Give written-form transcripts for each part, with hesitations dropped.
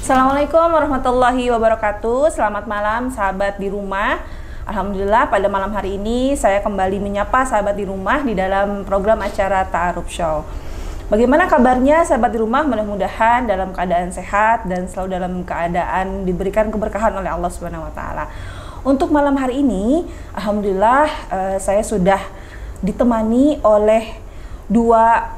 Assalamualaikum warahmatullahi wabarakatuh. Selamat malam sahabat di rumah. Alhamdulillah pada malam hari ini saya kembali menyapa sahabat di rumah di dalam program acara Ta'aruf Show. Bagaimana kabarnya sahabat di rumah? Mudah-mudahan dalam keadaan sehat dan selalu dalam keadaan diberikan keberkahan oleh Allah Subhanahu wa taala. Untuk malam hari ini, alhamdulillah saya sudah ditemani oleh dua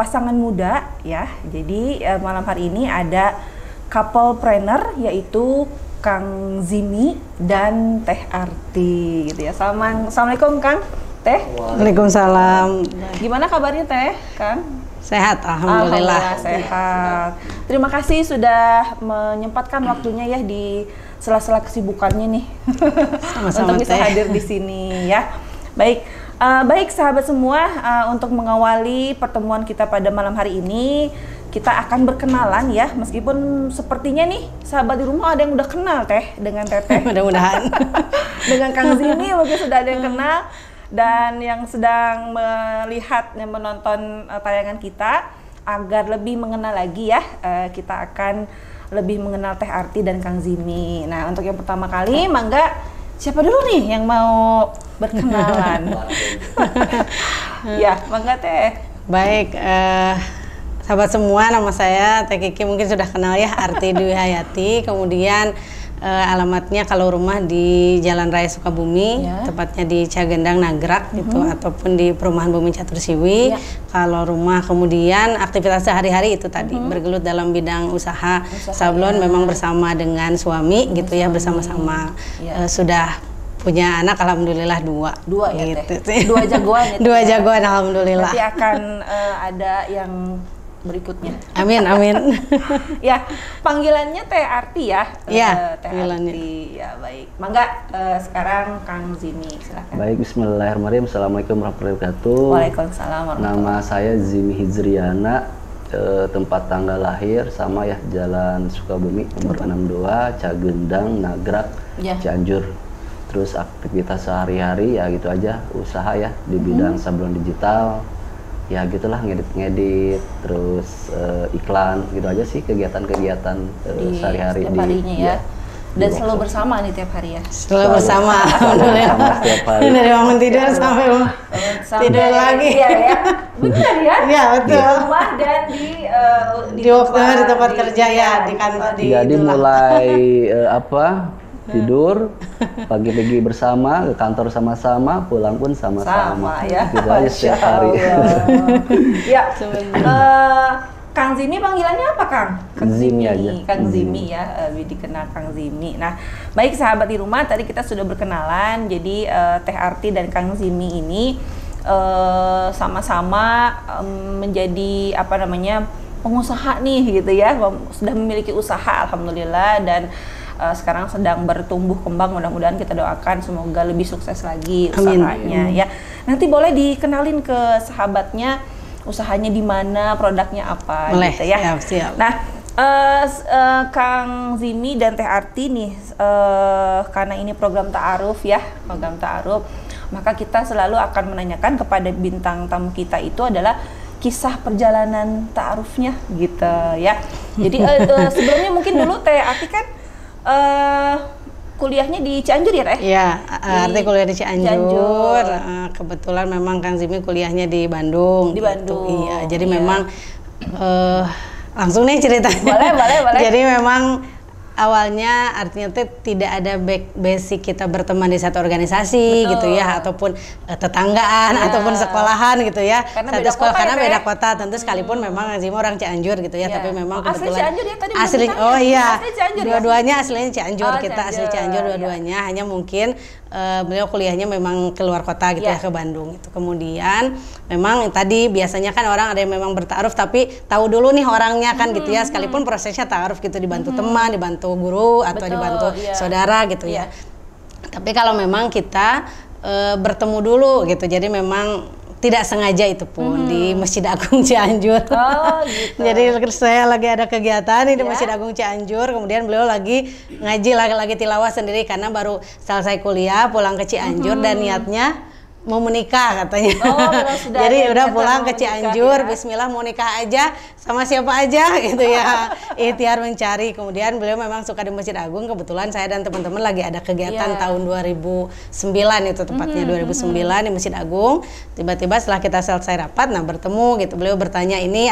pasangan muda ya. Jadi malam hari ini ada couple planner yaitu Kang Zimi dan Teh Arti gitu ya. Assalamualaikum Kang, Teh. Waalaikumsalam. Gimana kabarnya Teh, Kang? Sehat, alhamdulillah. Sehat. Terima kasih sudah menyempatkan waktunya ya di sela-sela kesibukannya nih. Sama-sama untuk bisa Teh. hadir di sini ya. Baik. Baik sahabat semua, untuk mengawali pertemuan kita pada malam hari ini, kita akan berkenalan ya, meskipun sepertinya nih sahabat di rumah ada yang udah kenal Teh dengan Teteh. Mudah-mudahan. Dengan Kang Zimi mungkin sudah ada yang kenal, dan yang sedang melihat dan menonton tayangan kita, agar lebih mengenal lagi ya, kita akan lebih mengenal Teh Arti dan Kang Zimi. Nah, untuk yang pertama kali, mangga siapa dulu nih yang mau berkenalan? Ya, mangga Teh. Baik, sahabat semua, nama saya Teh Kiki, mungkin sudah kenal ya, Arti Dwi Hayati. Kemudian alamatnya kalau rumah di Jalan Raya Sukabumi, ya. Tepatnya di Cagendang Nagrak gitu, ataupun di Perumahan Bumi Catur Siwi. Ya. Kalau rumah, kemudian aktivitas sehari-hari itu tadi bergelut dalam bidang usaha sablon, memang bersama dengan suami gitu ya, bersama-sama. Ya. Sudah punya anak, alhamdulillah dua Ya gitu. Teh. Dua jagoan ya Teh. Dua jagoan, alhamdulillah. Nanti akan ada yang berikutnya. Amin, amin. Ya, panggilannya Teh Arti ya. Iya, Teh panggilannya. Arti. Ya, baik. Mangga sekarang Kang Zimi, silakan. Baik, bismillahirrahmanirrahim. Assalamualaikum warahmatullahi wabarakatuh. Waalaikumsalam warahmatullahi Nama saya Zimi Hijriana, tempat tanggal lahir sama ya, Jalan Sukabumi nomor 62, Cagendang, Nagrak, Ya. Cianjur. Terus aktivitas sehari-hari ya gitu aja, usaha ya di bidang sablon digital. Ya gitulah, ngedit-ngedit, terus iklan, gitu aja sih kegiatan-kegiatan sehari-hari setiap harinya ya. Dan di selalu workshop. bersama nih tiap hari ya. Selalu bersama, alhamdulillah. Sama setiap hari. Dari bangun tidur sampai tidur lagi. Iya ya. Benar ya? Iya, betul. Di rumah dan Di waktu di tempat kerja ya, di kantor di Jadi itulah. mulai tidur, pagi-pagi bersama, ke kantor sama-sama, pulang pun Sama sama-sama. ya. Gitu aja setiap hari. Ya. Kang Zimi panggilannya apa Kang? Kang Zimi aja. Kang Zimi ya, dikenal Kang Zimi. Nah, baik sahabat di rumah, tadi kita sudah berkenalan. Jadi Teh Arti dan Kang Zimi ini sama-sama menjadi pengusaha nih gitu ya, sudah memiliki usaha alhamdulillah, dan sekarang sedang bertumbuh kembang. Mudah-mudahan kita doakan semoga lebih sukses lagi usahanya. Ya. Nanti boleh dikenalin ke sahabatnya usahanya di mana, produknya apa. Boleh, gitu ya. siap. Nah, Kang Zimi dan Teh Arti nih, karena ini program ta'aruf ya, maka kita selalu akan menanyakan kepada bintang tamu kita itu adalah kisah perjalanan ta'arufnya gitu ya. Jadi sebelumnya mungkin dulu Teh Arti kan kuliahnya di Cianjur ya Teh? Iya, Arti kuliah di Cianjur. Cianjur. Kebetulan memang Kang Zimi kuliahnya di Bandung. Di Bandung. Iya, jadi Iya. memang langsung nih ceritanya. Boleh. Jadi memang awalnya artinya tidak ada basic kita berteman di satu organisasi. Betul. Gitu ya, ataupun tetanggaan, Ya. ataupun sekolahan gitu ya. Karena Satu beda sekolah, kota karena ya, beda Teh? kota, tentu sekalipun memang Zimi orang Cianjur gitu ya, Ya. tapi memang Asli kebetulan Cianjur ya tadi asli. belum Oh iya, Asli Cianjur ya? dua-duanya aslinya Cianjur. Oh, Kita asli Cianjur, Cianjur ya. dua-duanya, hanya mungkin beliau kuliahnya memang keluar kota gitu Ya. ya, ke Bandung itu. Kemudian memang tadi biasanya kan orang ada yang memang bertaaruf tapi tahu dulu nih orangnya kan gitu ya, sekalipun prosesnya taaruf gitu, dibantu teman, dibantu guru atau Betul, dibantu iya. saudara gitu Iya. ya. Tapi kalau memang kita bertemu dulu gitu, jadi memang tidak sengaja itu pun di Masjid Agung Cianjur. Oh, gitu. Jadi saya lagi ada kegiatan di Ya. Masjid Agung Cianjur, kemudian beliau lagi ngaji, lagi tilawah sendiri karena baru selesai kuliah, pulang ke Cianjur dan niatnya mau menikah katanya. Oh, sudah jadi ada udah niatan pulang mau ke menikah, Cianjur, ya. bismillah mau nikah aja sama siapa aja gitu ya. ikhtiar mencari. Kemudian beliau memang suka di Masjid Agung. Kebetulan saya dan teman-teman lagi ada kegiatan tahun 2009 itu tepatnya 2009 di Masjid Agung. Tiba-tiba setelah kita selesai rapat, nah bertemu gitu. Beliau bertanya ini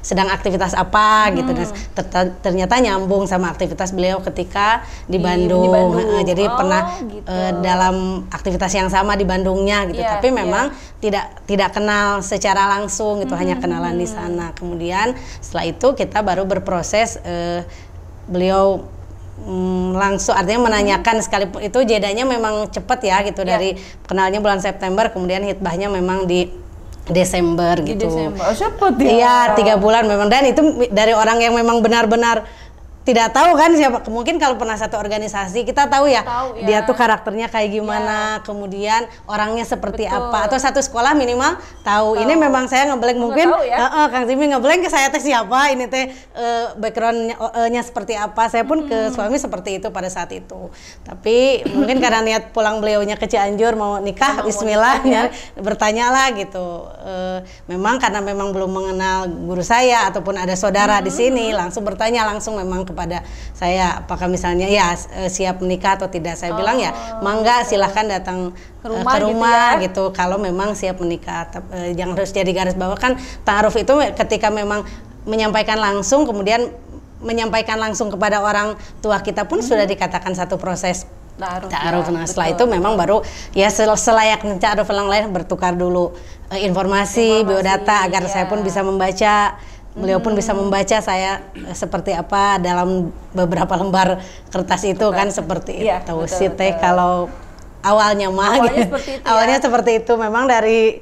sedang aktivitas apa gitu. Dan ternyata nyambung sama aktivitas beliau ketika di Bandung. Jadi pernah gitu. Dalam aktivitas yang sama di Bandungnya gitu. Tapi memang tidak kenal secara langsung gitu, hanya kenalan di sana. Kemudian setelah itu kita baru berproses, beliau langsung artinya menanyakan, sekalipun itu jedanya memang cepat ya gitu, dari kenalnya bulan September, kemudian hitbahnya memang di Desember gitu. Oh, cepet ya. Iya, 3 bulan memang, dan itu dari orang yang memang benar-benar tidak tahu kan siapa. Mungkin kalau pernah satu organisasi kita tahu ya, dia tuh karakternya kayak gimana, kemudian orangnya seperti apa, atau satu sekolah minimal tahu. Ini memang saya ngeblank mungkin Kang Zimi ngeblank ke saya teh siapa, ini teh backgroundnya seperti apa. Saya pun ke suami seperti itu pada saat itu. Tapi mungkin karena niat pulang beliaunya ke Cianjur mau nikah, bismillah bertanyalah gitu. Memang karena memang belum mengenal guru saya ataupun ada saudara di sini, langsung bertanya langsung memang kepada saya, apakah misalnya siap menikah atau tidak. Saya bilang ya mangga, silahkan datang ke rumah gitu, kalau memang siap menikah. Jangan harus jadi garis bawah kan, ta'aruf itu ketika memang menyampaikan langsung, kemudian menyampaikan langsung kepada orang tua kita pun sudah dikatakan satu proses ta'aruf. Nah setelah itu memang baru ya selayaknya ta'aruf yang lain, bertukar dulu informasi biodata agar saya pun bisa membaca, beliau pun bisa membaca saya seperti apa dalam beberapa lembar kertas itu kan, seperti itu sih teh. Kalau awalnya seperti itu memang dari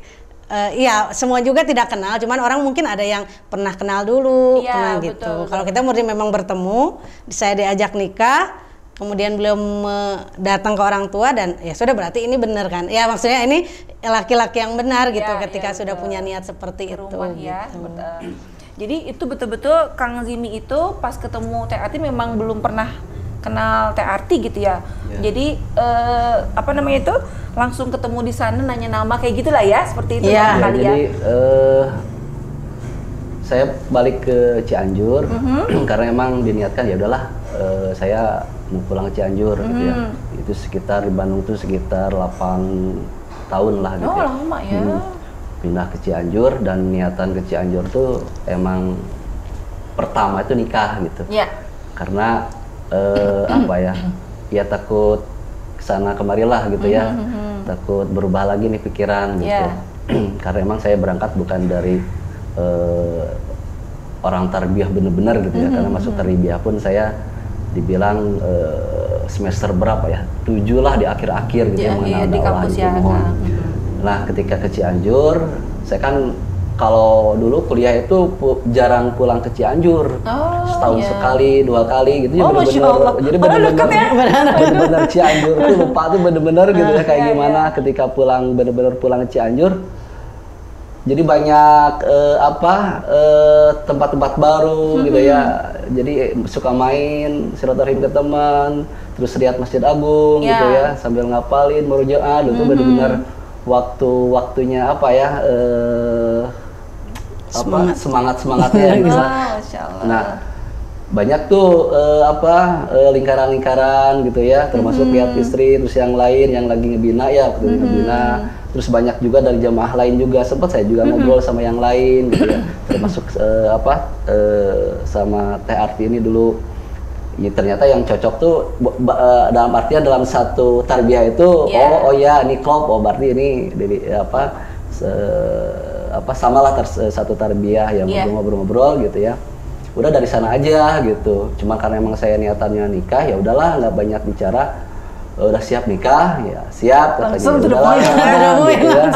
semua juga tidak kenal, cuman orang mungkin ada yang pernah kenal dulu, pernah gitu. Kalau kita murni memang bertemu, saya diajak nikah, kemudian beliau datang ke orang tua, dan ya sudah, berarti ini benar kan? Ya maksudnya ini laki-laki yang benar gitu, ketika sudah punya niat seperti itu. Jadi itu betul-betul Kang Zimi itu pas ketemu Teh Arti memang belum pernah kenal Teh Arti gitu ya. Jadi itu langsung ketemu di sana, nanya nama kayak gitulah ya, seperti itu kali ya. Jadi saya balik ke Cianjur karena emang diniatkan ya udahlah, saya mau pulang ke Cianjur gitu ya. Itu sekitar di Bandung tuh sekitar 8 tahun lah gitu. Oh, lama ya. Pindah ke Cianjur, dan niatan ke Cianjur tuh emang pertama itu nikah gitu. Karena ya takut kesana kemari lah gitu ya, takut berubah lagi nih pikiran gitu. Karena emang saya berangkat bukan dari orang tarbiyah bener-bener gitu ya, karena masuk tarbiyah pun saya dibilang semester berapa ya, 7 lah di akhir-akhir gitu, mengenal dakwah gitu. Nah ketika ke Cianjur, saya kan kalau dulu kuliah itu jarang pulang ke Cianjur, setahun sekali, 2 kali gitu. Jadi bener-bener Cianjur tuh lupa tuh bener-bener gitu ya kayak gimana ketika bener-bener pulang ke Cianjur. Jadi banyak tempat-tempat baru gitu ya. Jadi suka main, silaturahim ke teman, terus lihat Masjid Agung gitu ya, sambil ngapalin murojaah dulu tuh bener-bener waktunya semangatnya gitu. Nah banyak tuh lingkaran-lingkaran gitu ya, termasuk lihat istri, terus yang lain yang lagi ngebina ngebina, terus banyak juga dari jamaah lain juga, sempat saya juga ngobrol sama yang lain gitu ya, termasuk sama Teh Arti ini dulu. Ya, ternyata yang cocok tuh dalam artian dalam satu tarbiyah itu ini klop, berarti ini samalah satu tarbiyah yang ngobrol-ngobrol gitu ya. Udah dari sana aja gitu. Cuma karena emang saya niatannya nikah, ya udahlah, nggak banyak bicara. Udah siap nikah, ya siap katanya. Udahlah gitu ya.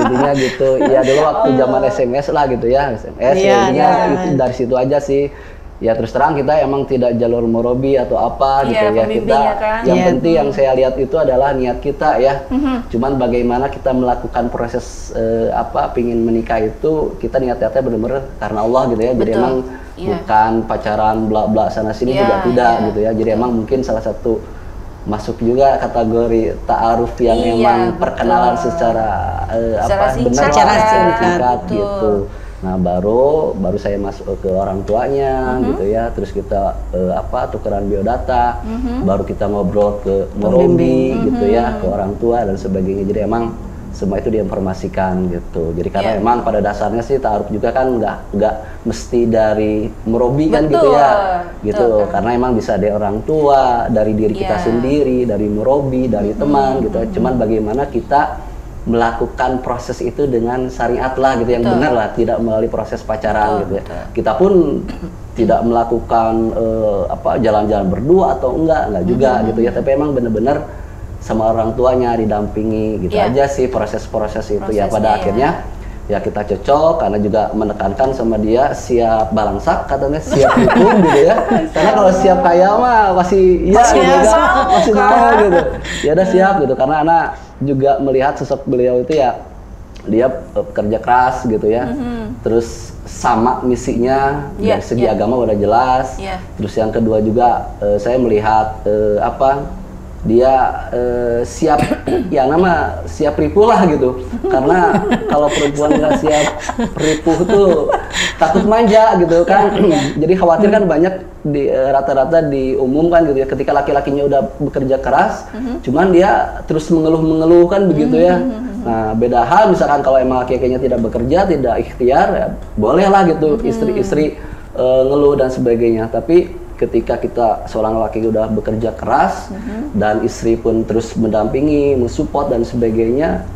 Intinya gitu. Ya dulu waktu zaman SMS lah gitu ya, SMS. Intinya itu dari situ aja sih. Ya terus terang kita emang tidak jalur murabi atau apa gitu ya, kita yang penting yang saya lihat itu adalah niat kita ya. Cuman bagaimana kita melakukan proses pingin menikah itu, kita niatnya benar-benar karena Allah gitu ya. Jadi emang bukan pacaran bla-bla sana sini, juga tidak gitu ya. Jadi emang mungkin salah satu masuk juga kategori ta'aruf yang emang perkenalan secara benar, secara singkat gitu. Nah baru saya masuk ke orang tuanya gitu ya, terus kita tukeran biodata, baru kita ngobrol ke Morobi gitu ya, ke orang tua dan sebagainya. Jadi emang semua itu diinformasikan gitu. Jadi karena emang pada dasarnya sih ta'aruf juga kan nggak mesti dari Morobi kan gitu ya, gitu. Karena emang bisa dari orang tua, dari diri kita sendiri, dari Morobi, dari teman gitu. Cuman bagaimana kita melakukan proses itu dengan syariat lah gitu, yang benar lah, tidak melalui proses pacaran gitu ya. Kita pun tidak melakukan jalan-jalan berdua atau enggak juga gitu ya. Tapi emang benar-benar sama orang tuanya didampingi gitu aja sih proses-proses itu ya. Pada akhirnya ya kita cocok, karena juga menekankan sama dia siap balangsak, katanya siap hukum gitu ya. Karena kalau siap kaya mah masih mau gitu. Ya udah siap gitu, karena anak juga melihat sosok beliau itu ya, dia bekerja keras gitu ya. Terus sama misinya dari segi agama udah jelas. Terus yang kedua juga saya melihat dia siap siap ripuh lah gitu. Karena kalau perempuan nggak siap ripuh tuh takut manja gitu kan. Jadi khawatir kan banyak rata-rata diumumkan gitu ya, ketika laki-lakinya udah bekerja keras, cuman dia terus mengeluh kan begitu ya. Nah beda hal misalkan kalau emang laki-lakinya tidak bekerja, tidak ikhtiar, ya boleh lah gitu istri-istri ngeluh dan sebagainya. Tapi ketika kita seorang laki udah bekerja keras dan istri pun terus mendampingi, mensupport dan sebagainya,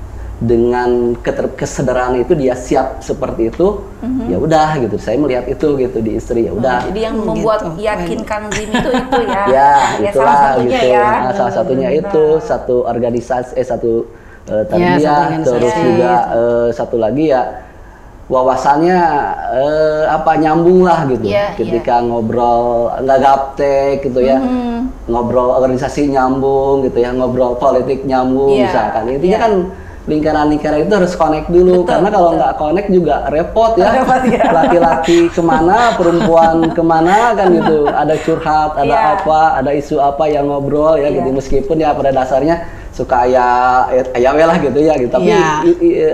dengan kesederhanaan itu dia siap seperti itu, ya udah gitu. Saya melihat itu gitu di istri, ya udah. Jadi yang membuat yakin Kang Zim itu ya. Ya, itulah salah satunya gitu. Ya. Nah, salah satunya itu satu organisasi, satu tarbiyah, terus juga satu lagi ya wawasannya nyambung lah gitu. Ketika ngobrol nggak gaptek gitu ya, ngobrol organisasi nyambung gitu ya, ngobrol politik nyambung misalkan. Intinya kan lingkaran-lingkaran itu harus connect dulu, karena kalau nggak connect juga repot ya. Laki-laki kemana, perempuan kemana kan gitu. Ada curhat, ada ada isu apa yang ngobrol ya gitu. Meskipun ya pada dasarnya suka ayam lah gitu ya gitu.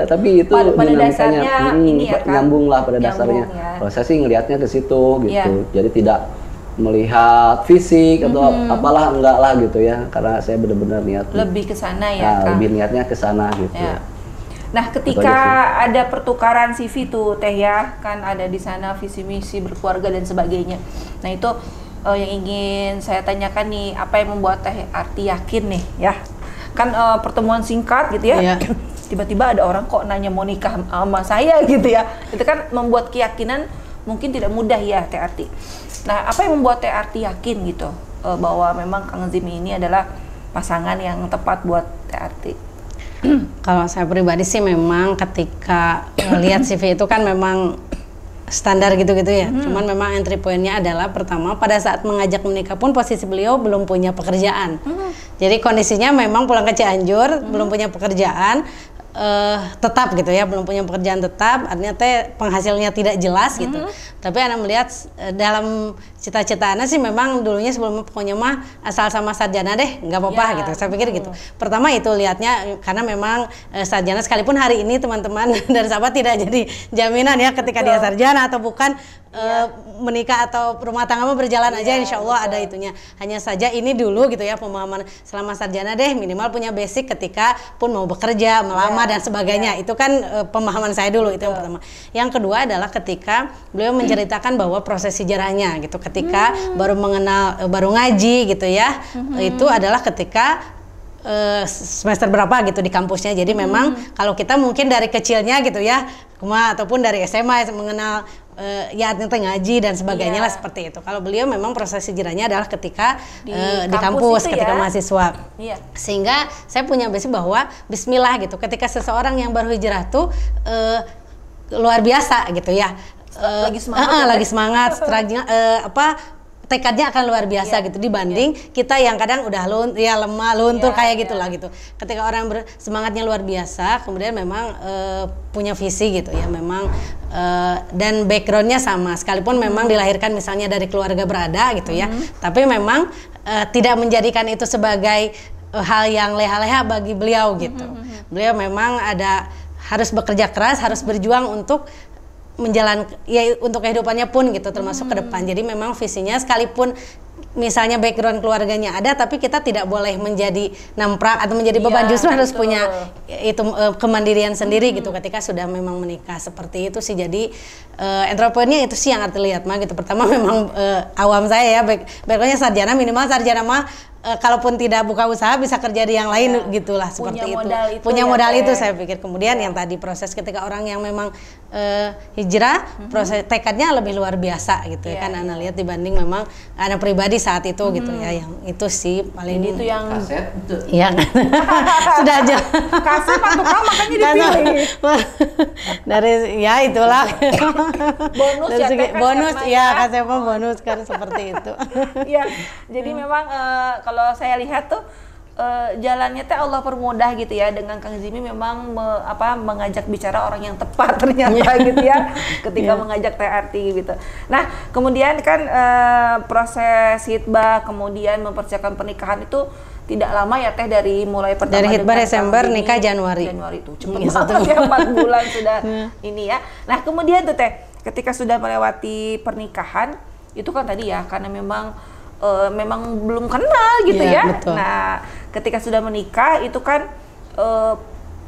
Tapi itu pada dasarnya nyambung lah pada dasarnya. Kalau saya sih ngelihatnya ke situ gitu. Jadi tidak melihat fisik atau apalah, enggak lah gitu ya, karena saya benar-benar niat lebih ke sana ya, Kang. Lebih niatnya ke sana gitu ya. Nah, ketika ada pertukaran CV tuh Teh ya, kan ada di sana visi misi berkeluarga dan sebagainya. Nah, itu yang ingin saya tanyakan nih, apa yang membuat Teh Arti yakin nih ya? Kan pertemuan singkat gitu ya. Tiba-tiba ada orang kok nanya mau nikah sama saya gitu ya. Itu kan membuat keyakinan mungkin tidak mudah ya Teh Arti. Nah, apa yang membuat Teh Arti yakin gitu bahwa memang Kang Zim ini adalah pasangan yang tepat buat Teh Arti? Kalau saya pribadi sih memang ketika melihat CV itu kan memang standar gitu-gitu ya. Cuman memang entry point-nya adalah pertama pada saat mengajak menikah pun posisi beliau belum punya pekerjaan. Jadi kondisinya memang pulang ke Cianjur, belum punya pekerjaan tetap gitu ya, belum punya pekerjaan tetap, artinya penghasilnya tidak jelas gitu. Tapi Ana melihat dalam cita-cita Ana sih memang dulunya sebelum pokoknya mah asal sama sarjana deh, nggak apa-apa gitu. Saya pikir gitu. Pertama itu lihatnya karena memang sarjana, sekalipun hari ini teman-teman dan sahabat tidak jadi jaminan ya ketika dia sarjana atau bukan menikah atau rumah tangga berjalan aja, insya Allah ada itunya. Hanya saja ini dulu gitu ya, pemahaman selama sarjana deh minimal punya basic ketika pun mau bekerja, melamar dan sebagainya. Itu kan pemahaman saya dulu, itu yang pertama. Yang kedua adalah ketika beliau menceritakan bahwa proses sejarahnya gitu, ketika baru mengenal, baru ngaji gitu ya, itu adalah ketika semester berapa gitu di kampusnya. Jadi memang kalau kita mungkin dari kecilnya gitu ya, ataupun dari SMA mengenal ya ternyata ngaji dan sebagainya lah seperti itu. Kalau beliau memang proses hijrahnya adalah ketika di kampus ketika mahasiswa. Sehingga saya punya basic bahwa bismillah gitu, ketika seseorang yang baru hijrah tuh luar biasa gitu ya. Lagi semangat, tekadnya akan luar biasa gitu dibanding kita yang kadang udah lemah, luntur kayak gitulah gitu. Ketika orang semangatnya luar biasa, kemudian memang punya visi gitu ya, memang dan backgroundnya sama, sekalipun memang dilahirkan misalnya dari keluarga berada gitu ya, tapi memang tidak menjadikan itu sebagai hal yang leha-leha bagi beliau gitu. Beliau memang harus bekerja keras, harus berjuang untuk menjalankan ya untuk kehidupannya pun gitu, termasuk ke depan. Jadi memang visinya sekalipun misalnya background keluarganya ada, tapi kita tidak boleh menjadi namprak atau menjadi beban, justru harus punya itu kemandirian sendiri gitu ketika sudah memang menikah. Seperti itu sih. Jadi entrepreneurnya itu sih yang arti lihat mah gitu. Pertama memang awam saya ya, backgroundnya sarjana, minimal sarjana mah kalaupun tidak buka usaha bisa kerja di yang lain gitulah, seperti itu. Punya modal itu saya pikir. Kemudian yang tadi proses ketika orang yang memang hijrah, proses tekadnya lebih luar biasa gitu ya kan, Ana lihat dibanding memang Ana pribadi saat itu gitu ya. Yang itu sih paling itu yang kaset itu. Iya kan. Sudah aja. kaset Pak Tukang makanya dipilih. Dari ya itulah. Bonus dari ya, segi, Teh, bonus kaset ya, mah kasih apa bonus kan seperti itu. Iya, jadi memang kalau saya lihat tuh jalannya teh Allah permudah gitu ya, dengan Kang Zimi memang mengajak bicara orang yang tepat ternyata gitu ya ketika mengajak Teh Arti gitu. Nah kemudian kan proses hitbah kemudian mempersiapkan pernikahan itu tidak lama ya Teh, dari mulai pertama dari hitbah dengan Desember, Kang Zimi, nikah Januari itu cepet banget ya, 4 bulan sudah ini ya. Nah kemudian tuh Teh, ketika sudah melewati pernikahan itu kan tadi ya, karena memang belum kenal gitu ya. Betul. Nah, ketika sudah menikah itu kan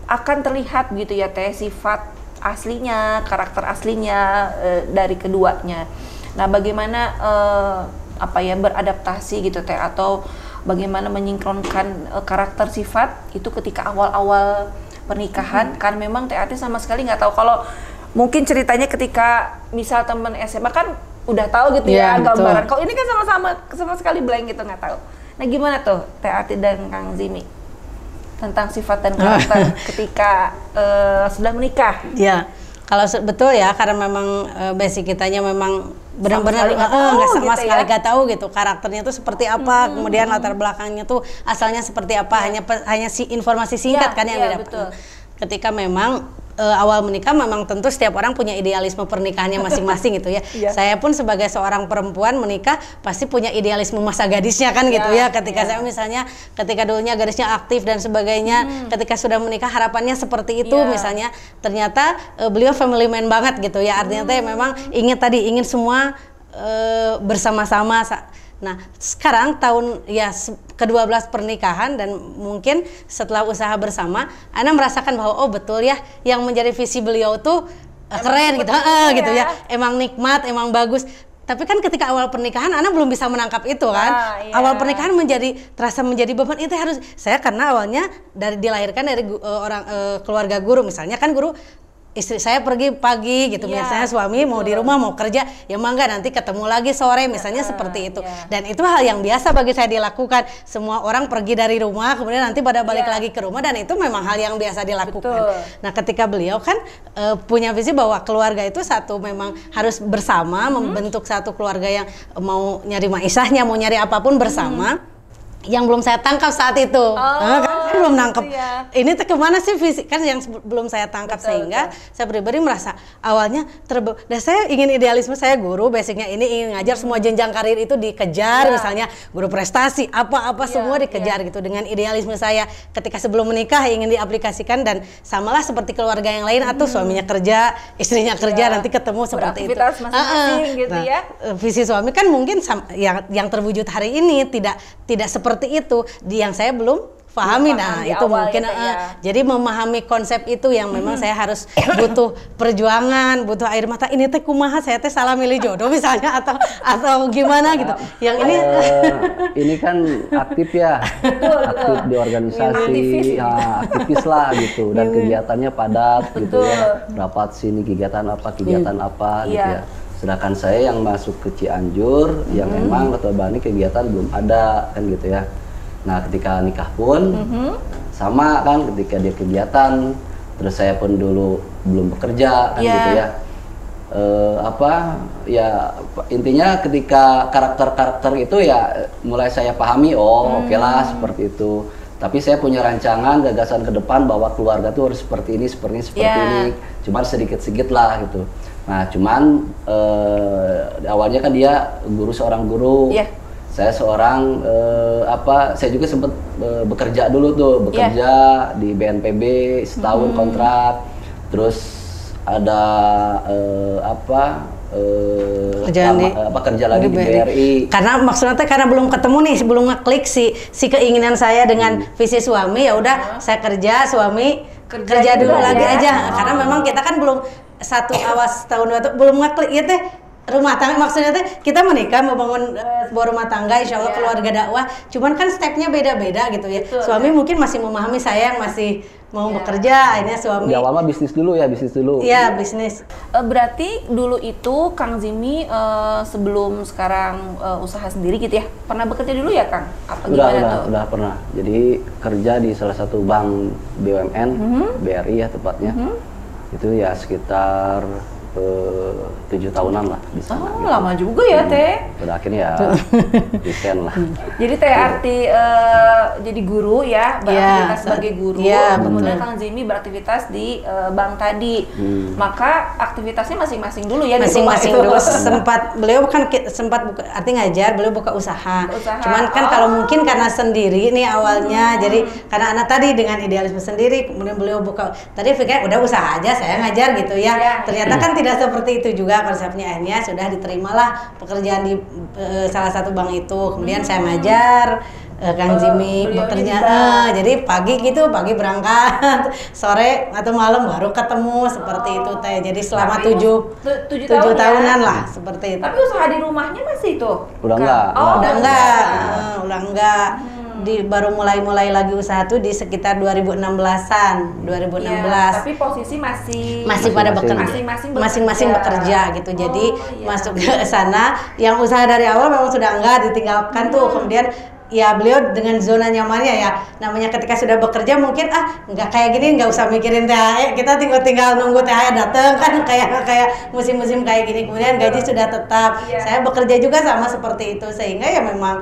akan terlihat gitu ya Teh, sifat aslinya, karakter aslinya dari keduanya. Nah, bagaimana beradaptasi gitu Teh, atau bagaimana menyinkronkan karakter sifat itu ketika awal-awal pernikahan? Kan memang Teh Ati sama sekali nggak tahu. Kalau mungkin ceritanya ketika misal teman SMA kan udah tahu gitu ya gambaran. Kalau ini kan sama sekali blank gitu, nggak tahu. Nah gimana tuh Teh Ati dan Kang Zimi tentang sifat dan karakter ketika sudah menikah? Ya, kalau betul ya, karena memang basic kitanya memang benar-benar nggak sama sekali nggak tahu gitu karakternya tuh seperti apa, kemudian latar belakangnya tuh asalnya seperti apa, hanya informasi singkat kan yang didapat. Ketika memang awal menikah memang tentu setiap orang punya idealisme pernikahannya masing-masing gitu ya. Saya pun sebagai seorang perempuan menikah pasti punya idealisme masa gadisnya kan gitu ya. Ketika saya misalnya ketika dulunya gadisnya aktif dan sebagainya, ketika sudah menikah harapannya seperti itu misalnya, ternyata beliau family man banget gitu ya. Artinya memang ingin semua bersama-sama. Nah, sekarang tahun ke-12 pernikahan dan mungkin setelah usaha bersama, Ana merasakan bahwa betul ya, yang menjadi visi beliau tuh keren gitu, gitu ya. Emang nikmat, emang bagus. Tapi kan ketika awal pernikahan Ana belum bisa menangkap itu kan. Awal pernikahan terasa menjadi beban, itu harus saya, karena awalnya dilahirkan dari keluarga guru, misalnya kan guru, istri saya pergi pagi gitu, biasanya suami mau di rumah mau kerja, ya mangga nanti ketemu lagi sore misalnya, seperti itu. Dan itu hal yang biasa bagi saya dilakukan. Semua orang pergi dari rumah kemudian nanti pada balik lagi ke rumah, dan itu memang hal yang biasa dilakukan. Nah ketika beliau kan punya visi bahwa keluarga itu satu, memang harus bersama membentuk satu keluarga yang mau nyari maisahnya, mau nyari apapun bersama. Yang belum saya tangkap saat itu, kan saya belum nangkap ini tuh kemana sih visi, kan yang belum saya tangkap. Sehingga saya pribadi merasa awalnya dan saya ingin idealisme, saya guru, basicnya ini ingin ngajar, semua jenjang karir itu dikejar, misalnya guru prestasi apa-apa semua dikejar gitu, dengan idealisme saya ketika sebelum menikah ingin diaplikasikan, dan samalah seperti keluarga yang lain, atau suaminya kerja, istrinya kerja, nanti ketemu seperti itu. Masing-masing gitu ya. Visi suami kan mungkin yang terwujud hari ini tidak seperti itu, yang saya belum pahami. Nah itu mungkin jadi memahami konsep itu yang memang saya harus butuh perjuangan, butuh air mata. Ini teh kumaha, saya teh salah milih jodoh misalnya, atau gimana gitu. Yang ini kan aktif ya, aktif di organisasi, aktivis lah gitu, dan kegiatannya padat gitu ya. Rapat sini kegiatan apa gitu ya. Sedangkan saya yang masuk ke Cianjur, yang memang notabene kegiatan belum ada kan gitu ya. Nah ketika nikah pun sama kan, ketika dia kegiatan, terus saya pun dulu belum bekerja kan gitu ya. Intinya ketika karakter itu ya mulai saya pahami, oke lah seperti itu. Tapi saya punya rancangan, gagasan ke depan bahwa keluarga tuh harus seperti ini. Cuman sedikit-sedikit lah gitu. Nah, cuman awalnya kan dia seorang guru. Saya seorang saya juga sempat bekerja dulu tuh, di BNPB setahun kontrak. Terus ada kerja lagi di BRI. Karena maksudnya karena belum ketemu nih, belum ngeklik si keinginan saya dengan visi suami, ya udah saya kerja, suami kerja dulu lagi aja. Karena memang kita kan belum tahun 2 belum ngeklik ya teh. Rumah tangga maksudnya teh kita menikah membangun sebuah rumah tangga, insya Allah keluarga dakwah. Cuman kan stepnya beda-beda gitu ya. Betul, suami mungkin masih memahami, saya yang masih mau bekerja. Akhirnya suami. Di awal mah bisnis dulu. Iya, bisnis. Berarti dulu itu Kang Zimi sebelum sekarang usaha sendiri gitu ya, pernah bekerja dulu ya Kang? Apa gimana tuh? Udah pernah. Jadi kerja di salah satu bank BUMN, BRI ya tepatnya. Itu ya sekitar 7 tahunan lah di sana. Gitu. Lama juga ya Teh. Pada akhirnya ya desain lah. Jadi Teh arti jadi guru ya, beraktivitas sebagai guru. Kemudian Kang Zimi beraktivitas di bank tadi. Maka aktivitasnya masing-masing dulu ya. Masing-masing dulu. Beliau kan sempat arti ngajar, beliau buka usaha. Cuman kan kalau mungkin karena sendiri nih awalnya, jadi karena anak tadi dengan idealisme sendiri, kemudian beliau buka. Tadi pikir udah usaha aja, saya ngajar gitu ya. Ternyata kan tidak seperti itu juga konsepnya. Akhirnya sudah diterimalah pekerjaan di salah satu bank itu. Kemudian saya ngajar, Kang Zimi bekerja. Jadi pagi berangkat, sore atau malam baru ketemu seperti itu Teh. Jadi selama 7 tahunan lah seperti itu. Tapi usaha di rumahnya masih itu? Udah enggak. Baru mulai lagi usaha tuh di sekitar 2016-an. 2016. Tapi posisi masih pada bekerja. Masing-masing bekerja gitu. Jadi masuk ke sana, yang usaha dari awal memang sudah enggak ditinggalkan tuh. Kemudian ya beliau dengan zona nyamannya ya, namanya ketika sudah bekerja mungkin nggak kayak gini, nggak usah mikirin THR, kita tinggal nunggu THR datang kan, kayak musim-musim kayak gini. Kemudian gaji sudah tetap. Saya bekerja juga sama seperti itu, sehingga ya memang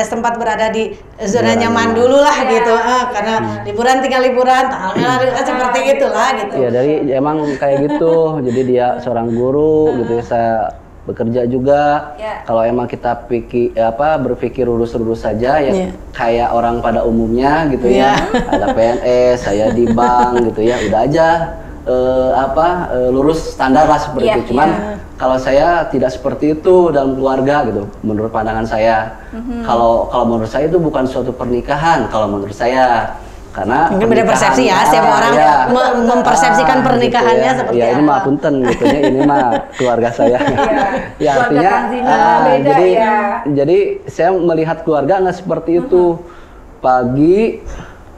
sempat berada di zona nyaman dulu lah gitu. Karena liburan tinggal liburan, seperti itulah gitu. Ya dari emang kayak gitu. Jadi dia seorang guru gitu ya, saya bekerja juga. Kalau emang kita berpikir lurus-lurus saja ya, kayak orang pada umumnya gitu ya. Ada PNS, saya di bank gitu ya, udah aja lurus standar lah seperti itu. Cuman kalau saya tidak seperti itu dalam keluarga gitu, menurut pandangan saya. Kalau menurut saya itu bukan suatu pernikahan kalau menurut saya. Karena mungkin beda persepsi ya, setiap orang mempersepsikan pernikahannya gitu seperti apa. Ini mah punten gitu ya, ini mah keluarga saya. Ya artinya jadi saya melihat keluarga nggak seperti itu. Pagi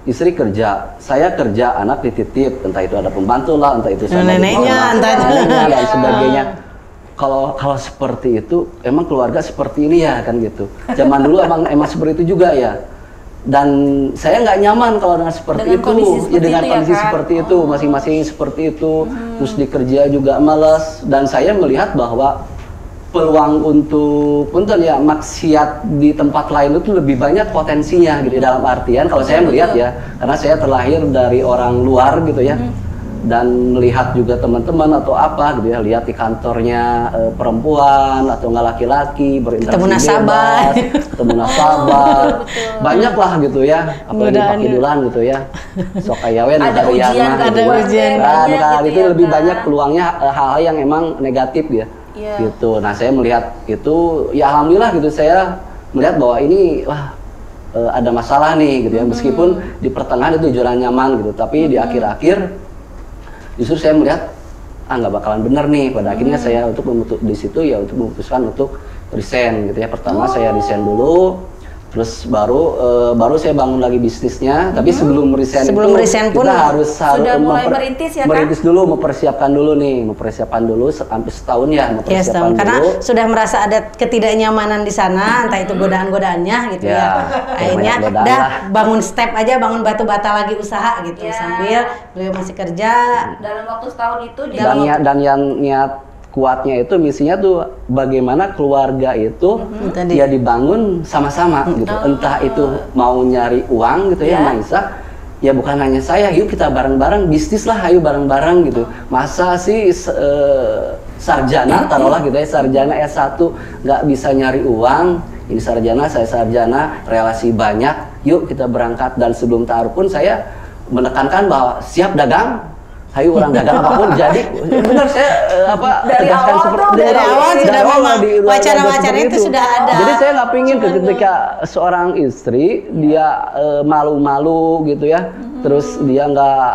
istri kerja, saya kerja, anak dititip, entah itu ada pembantu lah, entah itu sama neneknya, dan sebagainya. Kalau seperti itu, emang keluarga seperti ini ya kan gitu. Zaman dulu emang seperti itu juga ya. Dan saya nggak nyaman kalau dengan seperti itu, dengan kondisi seperti itu, masing-masing seperti itu. Terus di kerja juga malas, dan saya melihat bahwa peluang untuk maksiat di tempat lain itu lebih banyak potensinya gitu, dalam artian kalau saya melihat ya, karena saya terlahir dari orang luar gitu ya. Dan melihat juga teman-teman atau apa gitu ya, lihat di kantornya perempuan atau nggak laki-laki berinteraksi bebas, ketemu nasabah, banyak lah gitu ya, apalagi Pak Kidulan gitu ya, sok ayawen ada ujian, nah itu lebih banyak peluangnya hal-hal yang emang negatif ya, gitu. Nah saya melihat itu, ya alhamdulillah gitu, saya melihat bahwa ini ada masalah nih gitu ya, meskipun di pertengahan itu zona nyaman gitu, tapi di akhir-akhir justru saya melihat nggak bakalan bener nih. Pada akhirnya saya untuk memutuskan untuk resign gitu ya. Pertama saya resign dulu, terus baru saya bangun lagi bisnisnya. Tapi sebelum resign pun kita harus mulai merintis ya, merintis dulu, mempersiapkan dulu hampir setahun ya, mempersiapkan dulu. Karena sudah merasa ada ketidaknyamanan di sana, entah itu godaan-godaannya gitu ya. Akhirnya bangun step aja, bangun batu bata lagi usaha gitu, sambil beliau masih kerja. Dalam waktu setahun itu dan yang niat kuatnya itu, misinya tuh bagaimana keluarga itu ya dibangun sama-sama gitu. Entah itu mau nyari uang gitu ya, Maisa, ya bukan hanya saya, yuk kita bareng-bareng bisnis lah, ayo bareng-bareng gitu. Masa sih sarjana, taruhlah gitu ya, sarjana S1 nggak bisa nyari uang, ini sarjana, saya sarjana, relasi banyak, yuk kita berangkat. Dan sebelum taruh pun saya menekankan bahwa siap dagang, hayu orang dagang apapun jadi benar saya Dari tegaskan awal seperti tuh, dari awal sudah memang wacana-wacana seperti itu sudah ada. Jadi saya nggak pingin ketika seorang istri dia malu-malu gitu ya, terus dia nggak,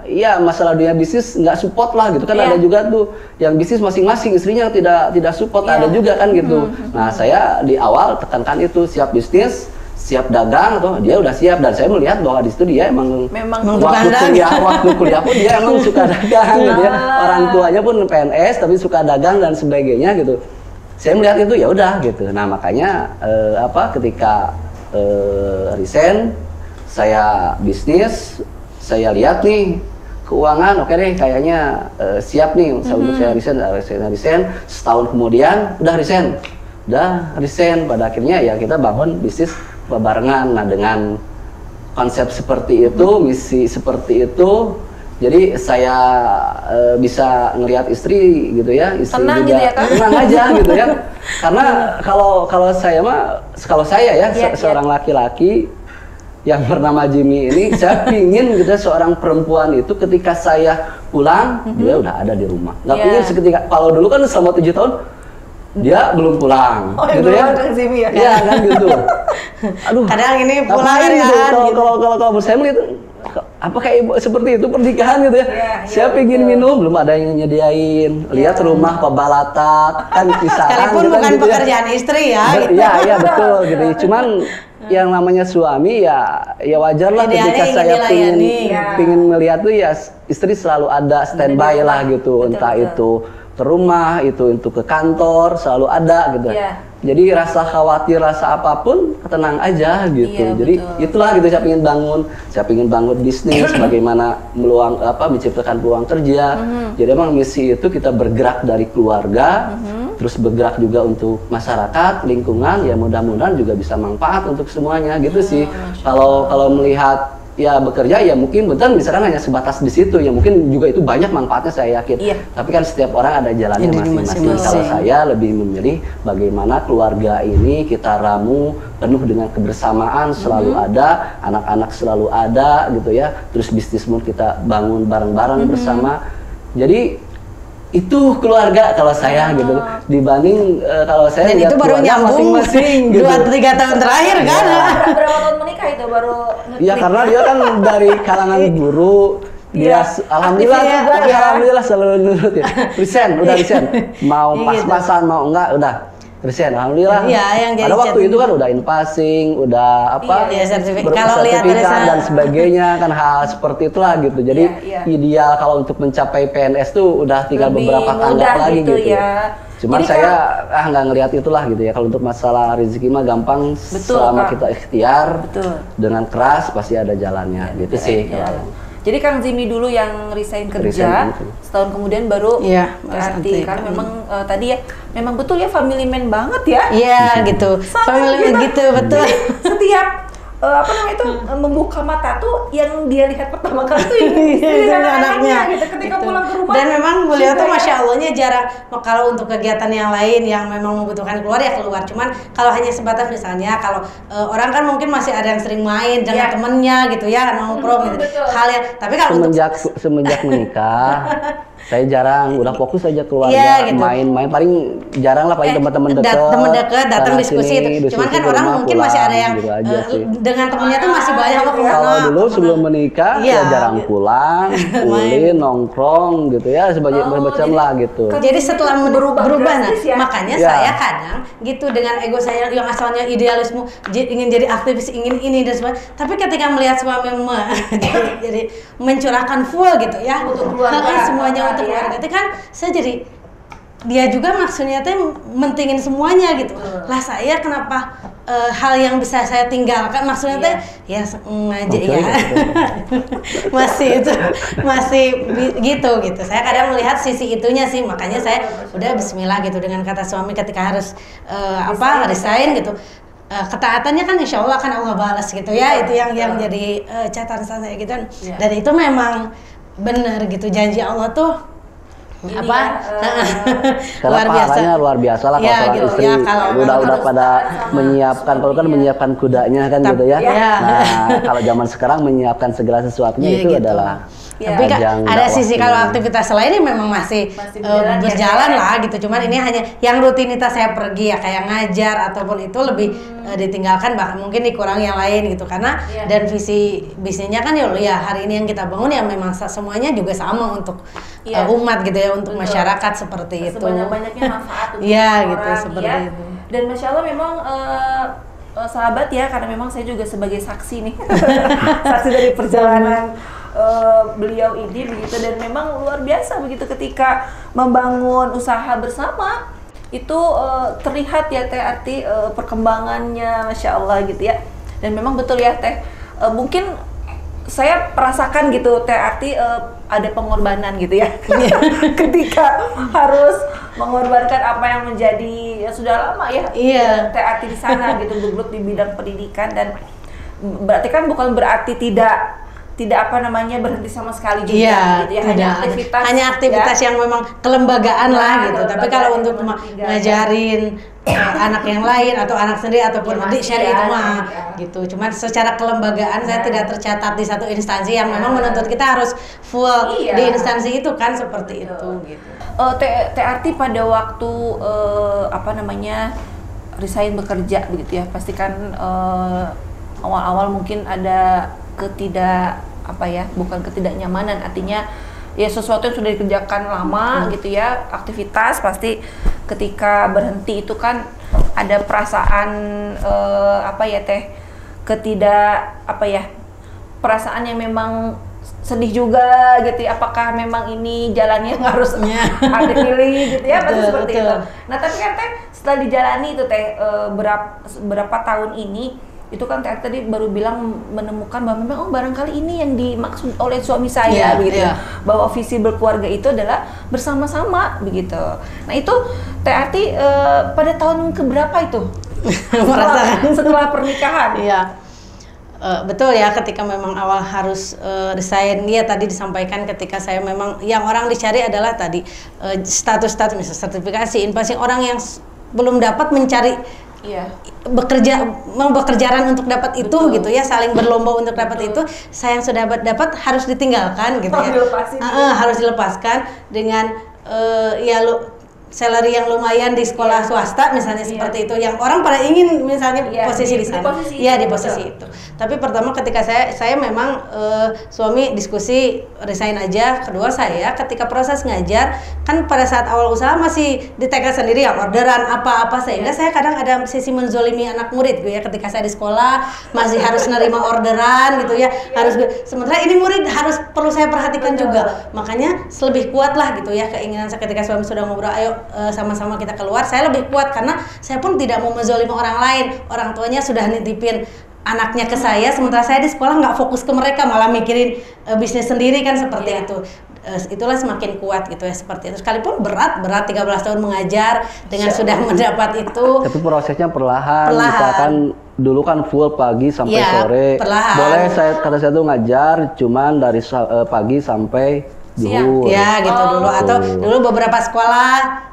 iya masalah dunia bisnis nggak support lah gitu kan. Ada juga tuh yang bisnis masing-masing istrinya tidak support, ada juga kan gitu. Nah saya di awal tekankan itu, siap bisnis, siap dagang, atau dia udah siap, dan saya melihat bahwa di situ dia emang waktu kuliah pun dia emang suka dagang gitu ya. Orang tuanya pun PNS tapi suka dagang dan sebagainya gitu. Saya melihat itu ya udah gitu. Nah makanya ketika resign, saya bisnis, saya lihat nih keuangan, oke deh kayaknya siap nih untuk saya resign. Setahun kemudian udah resign, pada akhirnya ya kita bangun bisnis barengan. Nah dengan konsep seperti itu, misi seperti itu, jadi saya bisa ngelihat istri gitu ya, istri tenang juga gitu ya, kan? tenang aja gitu ya. Karena kalau saya ya seorang laki-laki yang bernama Jimmy ini, saya pingin gitu seorang perempuan itu ketika saya pulang dia udah ada di rumah. Nggak pingin seketika, kalau dulu kan selama 7 tahun dia belum pulang, gitu ya. Iya kan gitu. Aduh. Kadang ini pulang gitu. Kalau saya melihat apa kayak seperti itu pernikahan gitu ya. Saya pingin minum, belum ada yang nyediain. Lihat rumah pebalatak kan kisaran. Sekalipun gitu, bukan gitu pekerjaan istri ya. Iya betul gitu. Cuman yang namanya suami ya wajar lah ketika saya pingin melihat tuh ya istri selalu ada standby lah gitu, entah itu ke rumah, itu untuk ke kantor, selalu ada gitu. Jadi rasa khawatir, rasa apapun tenang aja gitu. Jadi itulah gitu saya pingin bangun bisnis bagaimana menciptakan peluang kerja. Jadi emang misi itu kita bergerak dari keluarga, terus bergerak juga untuk masyarakat, lingkungan, ya mudah-mudahan juga bisa manfaat untuk semuanya gitu sih. Kalau melihat ya bekerja ya mungkin betul misalkan hanya sebatas di situ ya, mungkin juga itu banyak manfaatnya saya yakin. Tapi kan setiap orang ada jalannya masing-masing. Kalau saya lebih memilih bagaimana keluarga ini kita ramu penuh dengan kebersamaan, selalu ada, anak-anak selalu ada gitu ya. Terus bisnis pun kita bangun bareng-bareng bersama. Jadi itu keluarga kalau saya gitu dibanding kalau saya dan itu baru nyambung masing-masing gitu. 2-3 tahun terakhir kan. Berapa tahun menikah itu baru Iya karena dia kan dari kalangan guru, dia alhamdulillah selalu nurut ya. Udah resign. Mau pas-pasan mau enggak udah resign, alhamdulillah. Yang pada waktu itu kan udah in-passing, udah sertifikat dan sebagainya kan, hal seperti itulah gitu. Jadi ideal kalau untuk mencapai PNS tuh udah tinggal beberapa tanggap lagi gitu ya. Cuman jadi saya nggak ngelihat itulah gitu ya. Kalau untuk masalah rezeki mah gampang, selama kita ikhtiar dengan keras pasti ada jalannya gitu sih. Jadi Kang Jimmy dulu yang resign kerja, setahun kemudian baru ganti. Karena memang tadi ya, memang betul ya family man banget ya. Iya gitu, family man gitu betul. Setiap membuka mata tuh yang dia lihat pertama kali tuh ini anaknya gitu, ketika pulang ke rumah. Dan memang beliau tuh masya Allahnya jarang kalau untuk kegiatan yang lain yang memang membutuhkan keluar ya keluar. Cuman kalau hanya sebatas misalnya kalau orang kan mungkin masih ada yang sering main dengan temennya gitu ya, nongkrong gitu. Hal yang tapi kalau semenjak menikah saya jarang, udah fokus aja keluarga, gitu. Main-main paling jarang lah, paling teman-teman dekat datang diskusi itu. Cuman kan orang mungkin masih ada yang gitu dengan temennya tuh masih banyak kalau dulu sebelum menikah ya jarang pulang, ulin, nongkrong gitu ya, macam lah gitu. Jadi setelah berubah makanya saya kadang gitu dengan ego saya yang asalnya idealisme ingin jadi aktivis, ingin ini dan sebagainya. Tapi ketika melihat suami jadi mencurahkan full gitu ya untuk keluarga semuanya untuk keluarga itu kan saya jadi dia juga maksudnya tuh mentingin semuanya gitu. Lah saya kenapa hal yang bisa saya tinggalkan maksudnya teh ya aja ya. masih gitu. Saya kadang melihat sisi itunya sih, makanya saya udah bismillah gitu dengan kata suami ketika harus resign gitu. Ketaatannya kan insya Allah kan Allah balas gitu ya. Itu yang jadi catatan saya gitu kan. Dan itu memang benar gitu, janji Allah tuh luar biasa lah kalau gitu. Istri udah pada menyiapkan, kalau kan menyiapkan kudanya kan gitu ya. Nah kalau zaman sekarang menyiapkan segala sesuatunya itu adalah Ya. Tapi Ajang ada dakwah sisi kalau ini. aktivitas lainnya memang masih, berjalan, berjalan lah gitu. Cuman ini hanya yang rutinitas saya pergi ya kayak ngajar ataupun itu lebih ditinggalkan, bahkan mungkin dikurangi yang lain gitu karena dan visi bisnisnya kan ya hari ini yang kita bangun ya memang semuanya juga sama untuk umat gitu ya, untuk masyarakat seperti itu. Sebanyak-banyaknya manfaat untuk Iya orang, gitu seperti ya. itu. Dan Masya Allah memang sahabat ya, karena memang saya juga sebagai saksi nih saksi dari perjalanan beliau ini begitu, dan memang luar biasa begitu ketika membangun usaha bersama itu terlihat ya Teh Ati perkembangannya Masya Allah gitu ya. Dan memang betul ya Teh, mungkin saya merasakan gitu Teh Ati ada pengorbanan gitu ya ketika harus mengorbankan apa yang menjadi ya sudah lama ya Teh Ati di sana gitu, bergelut di bidang pendidikan. Dan berarti kan bukan berarti tidak apa namanya berhenti sama sekali juga gitu ya, hanya aktivitas yang memang kelembagaan lah gitu. Tapi kalau untuk ngajarin anak yang lain atau anak sendiri ataupun adik share itu mah gitu. Cuman secara kelembagaan saya tidak tercatat di satu instansi yang memang menuntut kita harus full di instansi itu kan seperti itu gitu. Teh Arti pada waktu apa namanya resign bekerja begitu ya, pastikan awal-awal mungkin ada bukan ketidaknyamanan, artinya ya sesuatu yang sudah dikerjakan lama gitu ya, aktivitas pasti ketika berhenti itu kan ada perasaan perasaan yang memang sedih juga gitu ya, apakah memang ini jalannya yang harus ada pilih gitu ya, pasti seperti itu. Nah tapi kan Teh setelah dijalani itu Teh berapa tahun ini itu kan Teh tadi baru bilang menemukan bahwa memang barangkali ini yang dimaksud oleh suami saya begitu. Bahwa visi berkeluarga itu adalah bersama-sama begitu. Nah itu Teh Arti pada tahun keberapa itu? setelah pernikahan? Iya. Betul ya, ketika memang awal harus resign, ya tadi disampaikan ketika saya memang yang orang dicari adalah tadi status misalnya sertifikasi, pasti orang yang belum dapat mencari bekerjaan untuk dapat itu gitu ya, saling berlomba untuk dapat itu. Saya yang sudah dapat harus ditinggalkan gitu ya, harus dilepaskan dengan salary yang lumayan di sekolah swasta misalnya seperti itu, yang orang pada ingin misalnya posisi di sana, di posisi itu. Tapi pertama ketika saya memang suami diskusi resign aja. Kedua saya ketika proses ngajar kan pada saat awal usaha masih ditekan sendiri ya, orderan apa-apa, sehingga saya kadang ada sisi menzolimi anak murid gitu ya, ketika saya di sekolah masih harus nerima orderan gitu ya, sementara ini murid perlu saya perhatikan juga. Makanya lebih kuat lah gitu ya keinginan saya ketika suami sudah ngobrol, ayo sama-sama kita keluar. Saya lebih kuat karena saya pun tidak mau menzolimi orang lain. Orang tuanya sudah nitipin anaknya ke saya, sementara saya di sekolah nggak fokus ke mereka, malah mikirin bisnis sendiri kan seperti itu. Itulah semakin kuat gitu ya seperti itu. Sekalipun berat 13 tahun mengajar dengan sudah mendapat itu. Tapi prosesnya perlahan. Misalkan dulu kan full pagi sampai sore. Perlahan. Boleh kata saya tuh ngajar cuman dari pagi sampai zuhur. Ya gitu dulu. Atau dulu beberapa sekolah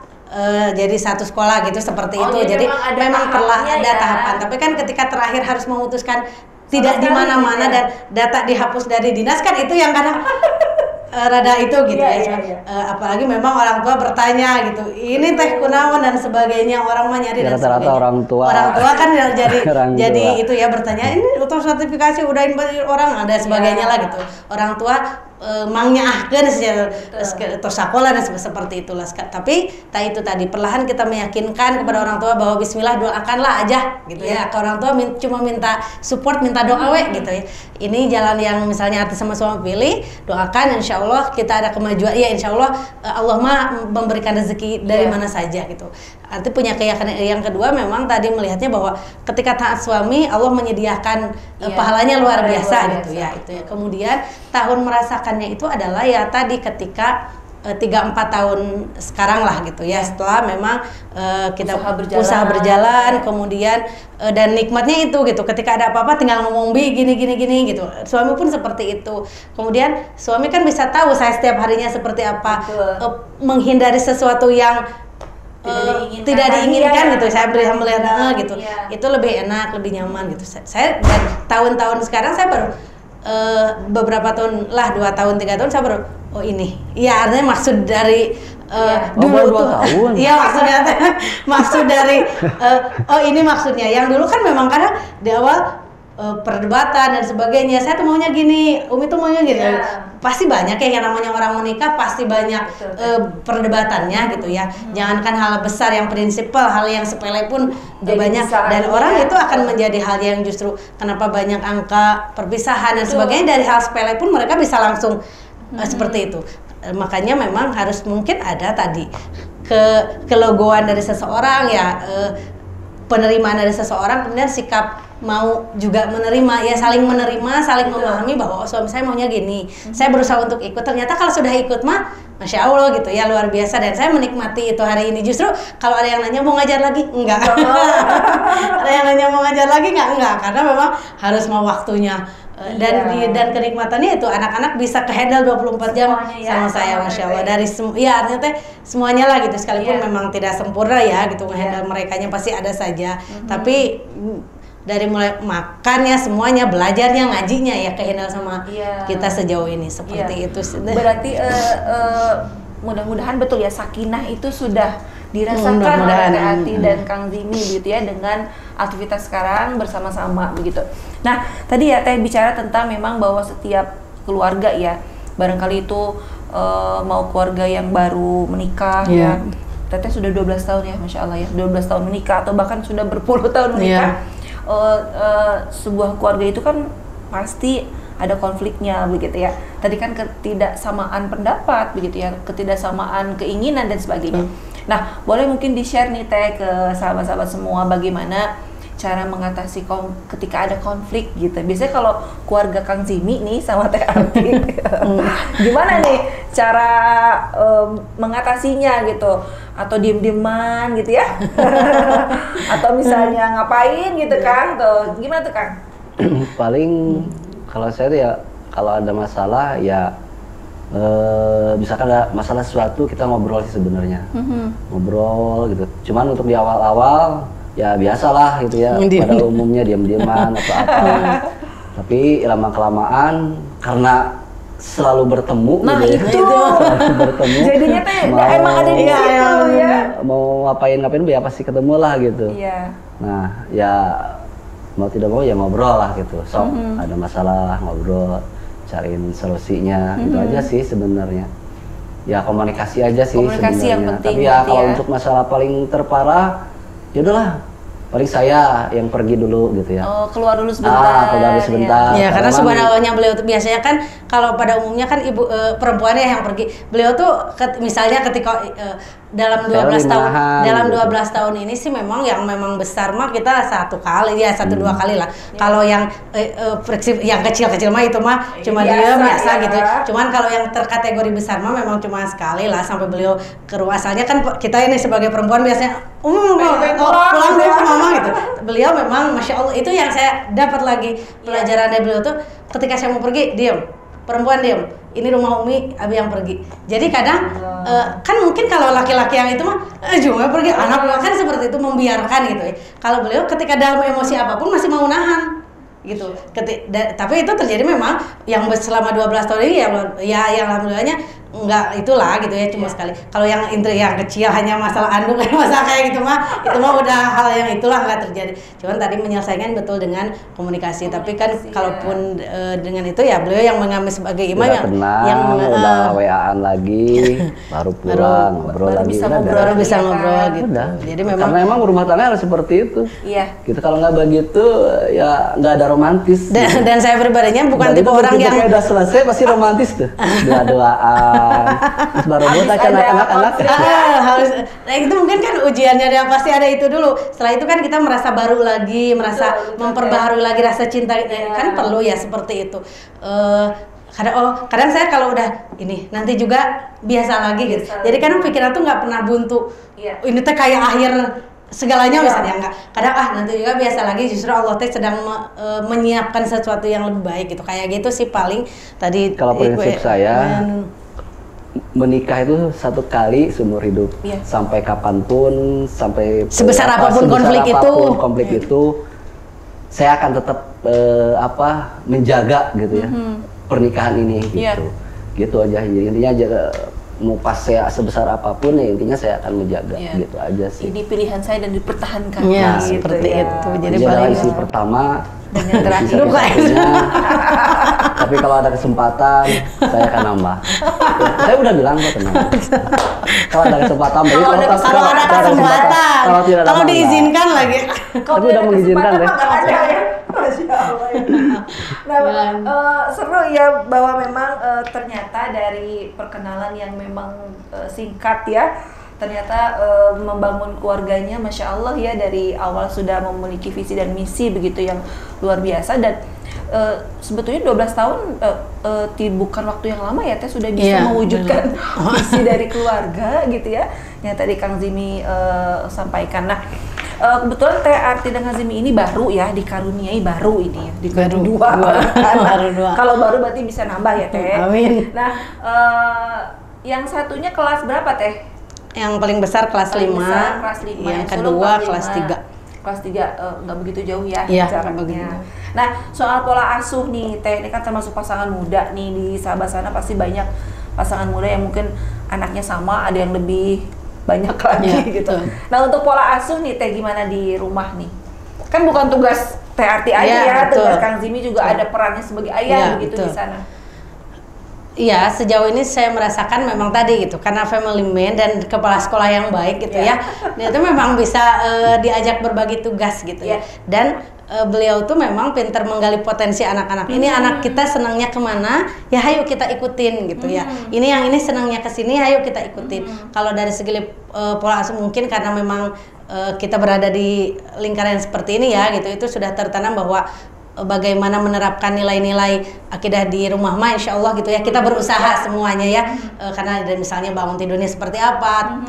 jadi satu sekolah gitu seperti itu. Jadi memang perlahan ada tahapan. Tapi kan ketika terakhir harus memutuskan tidak di mana-mana dan data dihapus dari dinas kan itu yang kadang rada itu gitu apalagi memang orang tua bertanya gitu, ini Teh kunaon dan sebagainya, orang mah nyari dan rata-rata orang tua kan yang jadi itu ya bertanya, ini untuk sertifikasi udah orang ada sebagainya lah gitu. Orang tua mangnya atau sekolah dan seperti itulah. Tapi itu tadi perlahan kita meyakinkan kepada orang tua bahwa bismillah doakanlah aja gitu ya. Ke orang tua cuma minta support, minta doa gitu ya. Ini jalan yang misalnya Arti sama suami pilih, doakan insya Allah kita ada kemajuan. Ya insya Allah Allah mah memberikan rezeki dari mana saja gitu. Arti punya keyakinan. Yang kedua memang tadi melihatnya bahwa ketika taat suami Allah menyediakan pahalanya luar biasa gitu ya. Itu ya. Kemudian tahun merasakannya itu adalah ya tadi ketika 3-4 tahun sekarang lah gitu ya, setelah memang kita usaha berjalan kemudian dan nikmatnya itu gitu, ketika ada apa-apa tinggal ngomong gini gitu. Suami pun seperti itu. Kemudian suami kan bisa tahu saya setiap harinya seperti apa, menghindari sesuatu yang tidak diinginkan gitu. Saya bisa melihat gitu. Itu lebih enak, lebih nyaman gitu. Saya dan tahun-tahun sekarang saya baru beberapa tahun lah, 2 tahun 3 tahun saya baru oh ini. Iya, artinya maksud dari dulu tuh. Iya, maksudnya maksud dari oh ini maksudnya. Yang dulu kan memang kadang di awal perdebatan dan sebagainya. Saya tuh maunya gini, Umi tuh maunya gini. Pasti banyak ya yang namanya orang menikah, pasti banyak perdebatannya gitu ya. Jangankan hal besar yang prinsipal, hal yang sepele pun banyak. Dan orang itu akan menjadi hal yang justru kenapa banyak angka perpisahan dan sebagainya, dari hal sepele pun mereka bisa langsung seperti itu. Makanya memang harus mungkin ada tadi kelogoan dari seseorang ya, penerimaan dari seseorang, kemudian sikap mau juga menerima ya, saling menerima, saling memahami bahwa suami saya maunya gini, saya berusaha untuk ikut, ternyata kalau sudah ikut mah Masya Allah gitu ya, luar biasa, dan saya menikmati itu hari ini. Justru kalau ada yang nanya mau ngajar lagi, enggak. Ada yang nanya mau ngajar lagi, enggak, karena memang harus mau waktunya. Dan kenikmatannya itu anak-anak bisa kehandle 24 jam sama saya, Masya Allah. Dari ya artinya semuanya lah gitu, sekalipun memang tidak sempurna ya gitu, ngehandle merekanya pasti ada saja. Tapi dari mulai makannya semuanya, belajarnya, ngajinya ya kehandle sama kita sejauh ini seperti itu. Berarti mudah-mudahan betul ya, sakinah itu sudah dirasakan oleh Teh Ati dan Kang Zimi gitu ya, dengan aktivitas sekarang bersama-sama begitu. Nah, tadi ya Teh bicara tentang memang bahwa setiap keluarga ya, barangkali itu mau keluarga yang baru menikah ya. Teteh sudah 12 tahun ya, Masya Allah ya, 12 tahun menikah atau bahkan sudah berpuluh tahun menikah. Sebuah keluarga itu kan pasti ada konfliknya begitu ya. Tadi kan ketidaksamaan pendapat begitu ya, ketidaksamaan keinginan dan sebagainya. Nah, boleh mungkin di-share nih Teh ke sahabat-sahabat semua bagaimana cara mengatasi ketika ada konflik gitu. Biasanya kalau keluarga Kang Zimi nih sama Teh Ati, gimana nih cara mengatasinya gitu? Atau diem-dieman gitu ya? Atau misalnya ngapain gitu Kang? Tuh, gimana tuh Kang? Paling kalau saya tuh ya, kalau ada masalah ya misalkan ada masalah sesuatu, kita ngobrol sih sebenarnya. Ngobrol gitu. Cuman untuk di awal-awal ya biasalah gitu ya, pada umumnya diam-diaman atau apa. Tapi lama-kelamaan karena selalu bertemu gitu bertemu. Jadinya teh emang ada di situ ya. Mau ngapain ya pasti ketemu lah gitu. Nah, ya mau tidak mau ya ngobrol lah gitu. Ada masalah ngobrol, cariin solusinya, gitu aja sih sebenarnya. Ya komunikasi aja sih sebenarnya. Tapi ya kalau untuk masalah paling terparah, ya udahlah, paling saya yang pergi dulu gitu ya. Oh, keluar dulu sebentar. Keluar dulu sebentar. Ya, karena subhanallahnya beliau tuh biasanya kan kalau pada umumnya kan ibu perempuannya yang pergi. Beliau tuh misalnya ketika dalam 12 tahun tahun ini sih memang yang memang besar mah kita 1 kali ya, 1-2 kali lah. Kalau yang yang kecil-kecil mah itu mah cuma dia biasa gitu. Cuman kalau yang terkategori besar mah memang cuma sekali lah, sampai beliau ke rumah. Asalnya kan kita ini sebagai perempuan biasanya pulang dulu ke mama gitu. Beliau memang Masya Allah, itu yang saya dapat lagi pelajaran dari beliau tuh, ketika saya mau pergi diam, perempuan diam, ini rumah Umi, Abi yang pergi. Jadi kadang kan mungkin kalau laki-laki yang itu mah juga pergi, anak kan seperti itu membiarkan gitu ya. Kalau beliau ketika dalam emosi apapun masih mau nahan gitu. Tapi itu terjadi memang yang selama 12 tahun ini ya yang alhamdulillahnya enggak itulah gitu ya, cuma sekali. Kalau yang kecil hanya masalah anduk masalah kayak gitu mah, itu mah udah hal yang itulah nggak terjadi. Cuman tadi menyelesaikan betul dengan komunikasi. Tapi kan kalaupun dengan itu ya beliau yang mengambil sebagai imam yang udah WA-an lagi, baru pulang ngobrol lagi, baru bisa ngobrol gitu. Jadi memang karena memang rumah tangga harus seperti itu. Iya. Gitu, kalau nggak begitu ya nggak ada romantis. Dan saya pribadinya bukan tipe orang yang udah selesai pasti romantis tuh. Doa-doaan. Terus baru buat anak-anak. Harus. Nah, itu mungkin kan ujiannya dia pasti ada itu dulu. Setelah itu kan kita merasa baru lagi, merasa memperbaharui lagi rasa cinta. Kan perlu ya seperti itu. Kadang saya kalau udah ini nanti juga biasa lagi gitu. Jadi kan pikiran tuh nggak pernah buntu. Ini teh kayak akhir segalanya misalnya enggak. Kadang nanti juga biasa lagi, justru Allah teh sedang menyiapkan sesuatu yang lebih baik gitu. Kayak gitu sih paling tadi. Kalau prinsip saya menikah itu 1 kali seumur hidup, sampai kapanpun, sampai sebesar apapun konflik itu saya akan tetap menjaga gitu ya pernikahan ini gitu. Gitu aja. Intinya mau pas saya sebesar apapun ya intinya saya akan menjaga gitu aja sih. Ini pilihan saya dan dipertahankan. Ya, gitu seperti itu. Jadi adalah paling isi pertama dan yang terakhir. Tapi kalau ada kesempatan saya akan nambah. Saya udah bilang kok tenang. Kalau ada kesempatan, kalau ada kesempatan, kalau diizinkan lagi. Tapi udah mengizinkan deh. Masya Allah ya. Nah, seru ya bahwa memang ternyata dari perkenalan yang memang singkat ya, ternyata membangun keluarganya, Masya Allah ya, dari awal sudah memiliki visi dan misi begitu yang luar biasa. Dan sebetulnya 12 tahun bukan waktu yang lama ya Teh, sudah bisa mewujudkan visi dari keluarga gitu ya, yang tadi Kang Zimi sampaikan. Nah, kebetulan Teh Arti dan Kang Zimi ini baru ya, dikaruniai baru ini ya, dikaruniai dua. Kalau baru berarti bisa nambah ya Teh. Amin. Nah, yang satunya kelas berapa Teh? Yang paling besar kelas 5, kelas 5. yang kedua kelas 3. Kelas 3 nggak begitu jauh ya jaraknya. Nah, soal pola asuh nih Teh, ini kan termasuk pasangan muda nih, di Sahabat Sana pasti banyak pasangan muda yang mungkin anaknya sama, ada yang lebih banyak lagi gitu. Betul. Nah, untuk pola asuh nih Teh, gimana di rumah nih? Kan bukan tugas Teh Arti aja ya, tugas Kang Zimi juga ada perannya sebagai ayah begitu di sana. Iya, sejauh ini saya merasakan memang tadi gitu, karena family man dan kepala sekolah yang baik gitu ya, dia itu memang bisa diajak berbagi tugas gitu ya. Dan beliau tuh memang pintar menggali potensi anak-anak. Ini anak kita senangnya kemana, ya ayo kita ikutin gitu ya. Ini senangnya ke sini, ayo kita ikutin. Kalau dari segi pola asuh mungkin karena memang kita berada di lingkaran seperti ini ya gitu, itu sudah tertanam bahwa bagaimana menerapkan nilai-nilai akidah di rumah mah, insya Allah gitu ya, kita berusaha semuanya ya, karena misalnya bangun tidurnya seperti apa,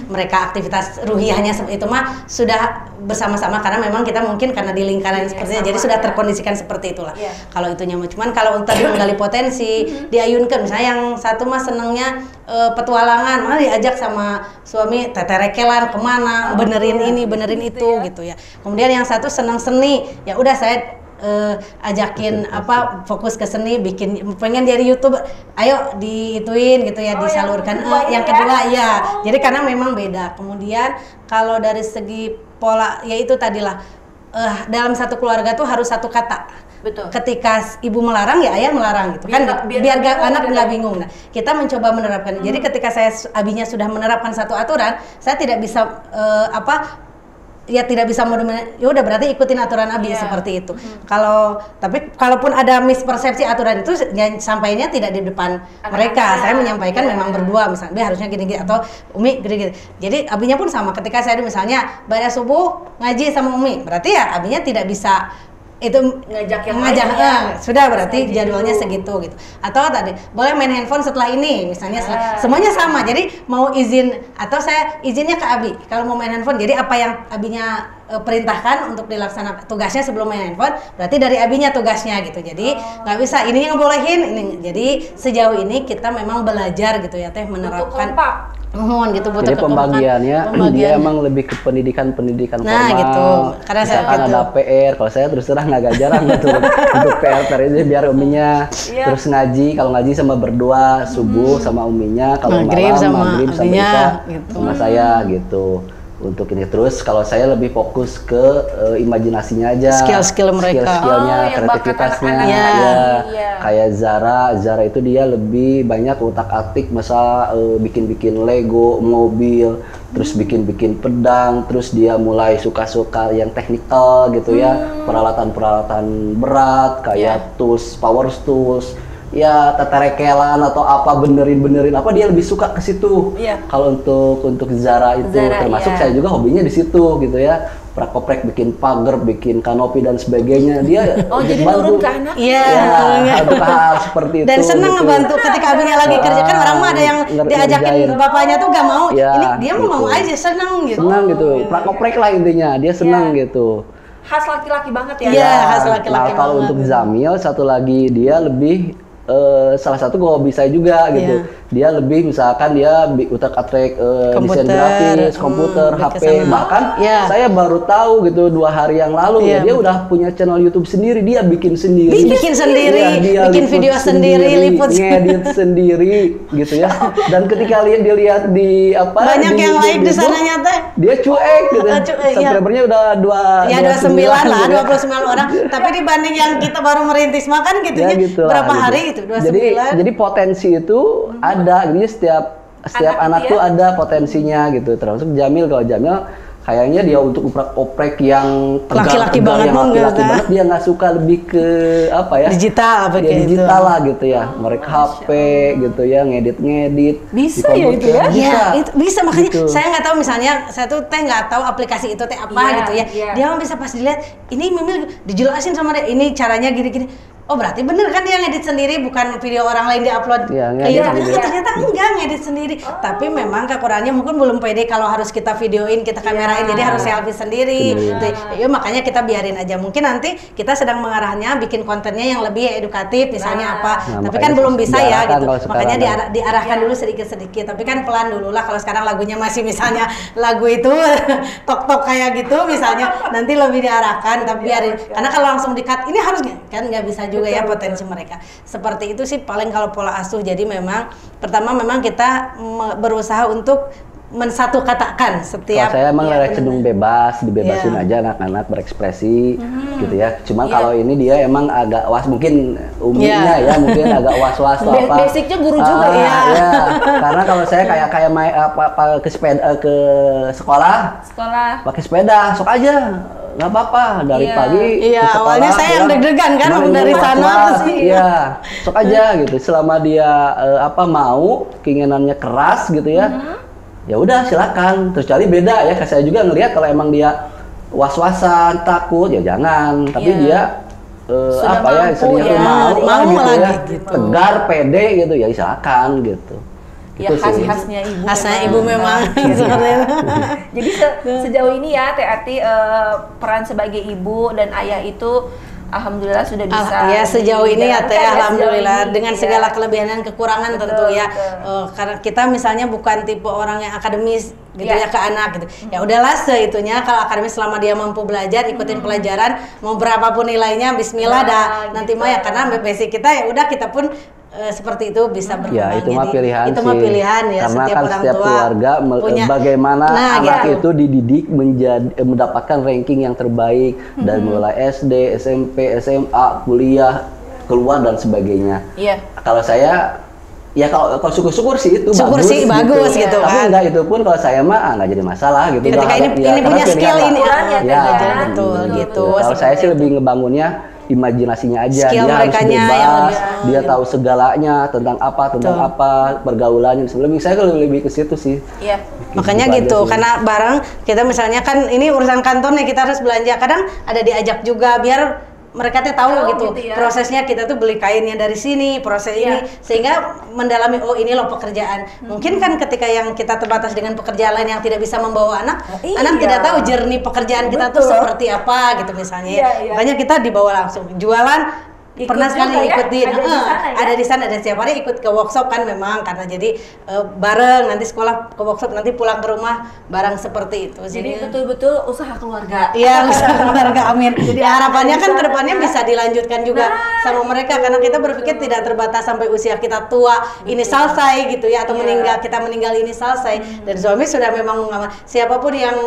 mereka aktivitas ruhiyahnya itu mah sudah bersama-sama, karena memang kita mungkin karena di lingkaran seperti itu, jadi sudah terkondisikan seperti itulah. Kalau itunya cuman kalau untuk menggali potensi, diayunkan, misalnya yang satu mah senengnya petualangan, malah diajak sama suami teterekelan kemana, benerin ini, benerin itu gitu ya. Kemudian yang satu senang seni, ya udah saya ajakin fokus ke seni, bikin pengen dari YouTube, ayo diituin gitu ya, disalurkan. Yang kedua jadi karena memang beda. Kemudian kalau dari segi pola, yaitu tadilah dalam satu keluarga tuh harus satu kata. Betul. Ketika ibu melarang ya ayah melarang gitu kan, biar anak nggak bingung. Nah, kita mencoba menerapkan. Jadi ketika abinya sudah menerapkan satu aturan, saya tidak bisa tidak bisa ya udah berarti ikutin aturan abi seperti itu. Tapi kalaupun ada mispersepsi aturan itu, sampainya tidak di depan mereka. Saya menyampaikan memang berdua, misalnya harusnya gini-gini atau Umi gini-gini. Jadi abinya pun sama, ketika saya misalnya pada subuh ngaji sama Umi, berarti ya abinya tidak bisa itu ngajak sudah berarti jadwalnya segitu gitu. Atau tadi boleh main handphone setelah ini misalnya, semuanya sama. Jadi mau izin atau saya izinnya ke abi kalau mau main handphone. Jadi apa yang abinya perintahkan untuk dilaksanakan tugasnya sebelum main handphone, berarti dari abinya tugasnya gitu. Jadi nggak bisa ini yang ngebolehin ini. Jadi sejauh ini kita memang belajar gitu ya Teh, menerapkan gitu. Jadi pembagiannya dia emang lebih ke pendidikan formal. Gitu. Karena saya ada PR. Kalau saya terus terang agak jarang gitu untuk PR ini, biar uminya terus ngaji. Kalau ngaji sama berdua subuh sama uminya, kalau malam maghrib sama isya gitu. Sama saya gitu. Untuk ini terus kalau saya lebih fokus ke imajinasinya aja, skill mereka, skillnya, kreativitasnya kayak Zara itu dia lebih banyak utak-atik, misal bikin Lego mobil, terus bikin pedang, terus dia mulai suka yang teknikal gitu ya, peralatan berat kayak tools, power tools, ya teterekelan atau apa, benerin apa, dia lebih suka ke situ. Kalau untuk Zara itu termasuk saya juga hobinya di situ gitu ya, prak-koprek, bikin pagar, bikin kanopi dan sebagainya. Dia jadi nurut ke anak. Untuk hal seperti itu. Dan senang gitu ngebantu ketika abinya lagi kerja, kan orang mah ada yang diajakin bapaknya tuh gak mau. Ini dia mau aja, senang gitu. Senang gitu. Prak-koprek lah intinya, dia senang gitu. Khas laki-laki banget ya. Iya, khas laki-laki banget. Kalau untuk Zamil satu lagi, dia lebih salah satu hobi saya juga gitu. Dia lebih misalkan dia utak-atik desain grafis, komputer, HP. Bahkan saya baru tahu gitu 2 hari yang lalu ya, dia udah punya channel YouTube sendiri, dia bikin sendiri. Dia bikin video sendiri, liput ngedit sendiri gitu ya. Dan ketika dia lihat di banyak yang like di sananya teh. Dia cuek gitu. Subscribernya udah 29 lah, 29 orang. Tapi dibanding yang kita baru merintis makan gitu ya. Berapa hari? 29. Jadi potensi itu ada, jadi setiap anak tuh ada potensinya gitu. Termasuk Jamil, kalau Jamil kayaknya dia untuk oprek yang laki-laki banget, dia nggak suka, lebih ke apa ya, digital digital lah gitu ya, mereka HP gitu ya, ngedit bisa ya itu ya, bisa makanya gitu. Saya nggak tahu, misalnya saya tuh nggak tahu aplikasi itu apa gitu ya, dia bisa pas dilihat ini Mimil dijelasin sama dia, ini caranya gini-gini. Oh berarti bener kan dia ngedit sendiri, bukan video orang lain diupload ke YouTube. Ternyata enggak, ngedit sendiri. Tapi memang kekurangannya mungkin belum pede kalau harus kita videoin, kita kamerain, jadi harus selfie sendiri. Ya makanya kita biarin aja. Mungkin nanti kita sedang mengarahnya bikin kontennya yang lebih edukatif, misalnya apa. Tapi kan belum bisa ya gitu. Makanya diarahkan dulu sedikit-sedikit. Tapi kan pelan dulu lah. Kalau sekarang lagunya masih misalnya lagu itu tok-tok kayak gitu misalnya, nanti lebih diarahkan. Tapi biarin. Karena kalau langsung di-cut, ini harusnya kan nggak bisa juga ya potensi mereka. Seperti itu sih paling kalau pola asuh. Jadi memang pertama memang kita berusaha untuk mensatu katakan setiap. Kalau saya emang cenderung bebas, dibebasin aja anak-anak berekspresi gitu ya. Cuma kalau ini dia emang agak mungkin umumnya ya, mungkin agak was-was atau apa. Basicnya guru juga ya. Karena kalau saya kayak main ke sekolah pakai sepeda, sok aja. Nggak apa-apa, dari pagi ke sekolah. Awalnya saya yang deg-degan kan dari sana sih. Iya, sok aja gitu. Selama dia mau, keinginannya keras gitu ya. Ya udah silakan. Terus cari beda ya. Saya juga ngelihat kalau emang dia was-wasan, takut ya jangan. Tapi dia mau gitu ya. Tegar, pede gitu ya silakan gitu. Ya khasnya ibu. Khasnya ibu memang. Jadi sejauh ini ya Teh Ati peran sebagai ibu dan ayah itu alhamdulillah sudah bisa. Ya sejauh ini ya Teh alhamdulillah dengan segala kelebihan dan kekurangan tentu ya. Karena kita misalnya bukan tipe orang yang akademis gitu ya ke anak gitu. Ya udahlah seitunya, kalau akademis selama dia mampu belajar, ikutin pelajaran, mau berapapun nilainya bismillah nanti mah ya, karena basic kita ya udah kita pun seperti itu bisa berkembang. Ya itu mah pilihan itu mah pilihan ya. Karena setiap kan orang setiap tua keluarga bagaimana anak itu dididik mendapatkan ranking yang terbaik dari mulai SD, SMP, SMA, kuliah, keluar dan sebagainya. Kalau saya ya kalau syukur-syukur sih itu bagus gitu kan. Tapi enggak, itu pun kalau saya mah nggak jadi masalah gitu. Ketika ini punya skill ini betul gitu. Kalau saya sih lebih ngebangunnya imajinasinya aja, skill dia harus bebas, dia tahu segalanya tentang apa pergaulannya. Sebelumnya saya lebih ke situ sih. Makanya gitu, karena barang kita misalnya kan ini urusan kantor nih, kita harus belanja, kadang ada diajak juga biar mereka tuh tahu gitu ya. Prosesnya kita tuh beli kainnya dari sini, proses ini, sehingga mendalami ini loh pekerjaan. Mungkin kan ketika yang kita terbatas dengan pekerjaan lain yang tidak bisa membawa anak, anak tidak tahu jernih pekerjaan kita tuh seperti apa gitu misalnya. Makanya kita dibawa langsung jualan. Pernah sekali ikut ada di sana, ada setiap hari ikut ke workshop kan memang, karena jadi bareng, nanti sekolah ke workshop, nanti pulang ke rumah bareng seperti itu. Jadi betul-betul usaha keluarga. Iya, usaha keluarga, amin. Jadi harapannya kan kedepannya bisa dilanjutkan juga sama mereka, karena kita berpikir tidak terbatas sampai usia kita tua ini selesai gitu ya, atau kita meninggal ini selesai. Dan suami sudah memang mengamalkan siapapun yang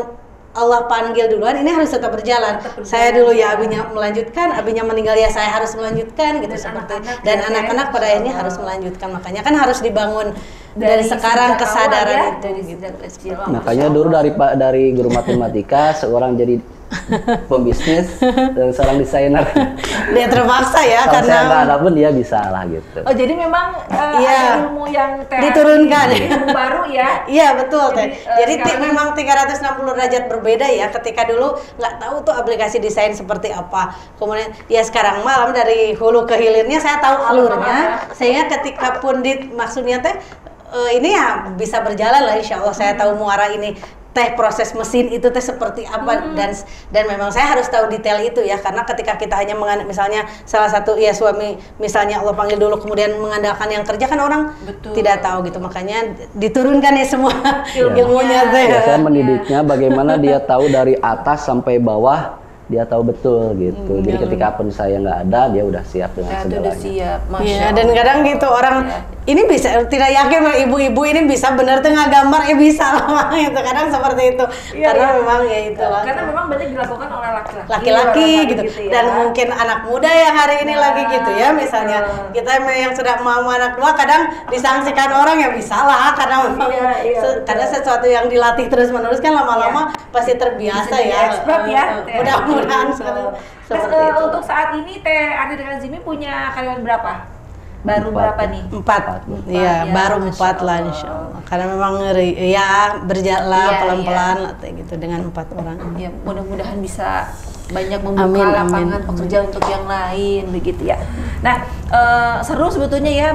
Allah panggil duluan, ini harus tetap berjalan. Saya dulu ya abinya melanjutkan, abinya meninggal ya saya harus melanjutkan gitu, seperti dan anak-anak pada akhirnya harus melanjutkan. Makanya kan harus dibangun dari sekarang kesadaran itu gitu. Makanya dulu dari guru matematika seorang jadi pembisnis dan seorang desainer. Dia terpaksa ya, kalau karena saya nggak ada pun dia bisa lah gitu. Oh jadi memang ada ilmu yang diturunkan, ilmu baru ya? Iya betul Teh. Jadi memang 360 derajat berbeda ya. Ketika dulu nggak tahu tuh aplikasi desain seperti apa. Kemudian ya sekarang malam dari hulu ke hilirnya saya tahu alurnya. Sehingga ketika pun maksudnya Teh ini ya bisa berjalan lah, insya Allah saya tahu muara ini. teh proses mesin itu teh seperti apa, dan memang saya harus tahu detail itu ya, karena ketika kita hanya misalnya salah satu ya suami misalnya Allah panggil dulu kemudian mengandalkan yang kerja kan orang tidak tahu gitu, makanya diturunkan ya semua ilmunya teh. Ya, saya mendidiknya bagaimana dia tahu dari atas sampai bawah, dia tahu betul gitu. Jadi ketika pun saya nggak ada, dia udah siap dengan segalanya. Udah siap, Iya, dan kadang gitu orang ini bisa tidak yakin ibu-ibu ini bisa bener tuh nggak gambar ya bisa lah gitu. Kadang seperti itu. Karena memang ya itu lah. Karena memang banyak dilakukan oleh laki-laki gitu. ya. Dan mungkin anak muda yang hari ini lagi gitu ya, misalnya kita yang sudah mau anak tua kadang disangsikan orang ya bisa lah, karena memang karena sesuatu yang dilatih terus-menerus kan lama-lama pasti terbiasa ya. Expert ya. Mudah-mudahan seperti itu. Untuk saat ini Teh Arti dengan Zimi punya karyawan berapa? Baru 4. berapa nih? 4. Iya, baru 4 lah insya Allah. Karena memang ya berjalan pelan-pelan lah gitu dengan 4 orang. Ya, mudah-mudahan bisa banyak membuka lapangan pekerjaan untuk yang lain begitu ya. Nah, seru sebetulnya ya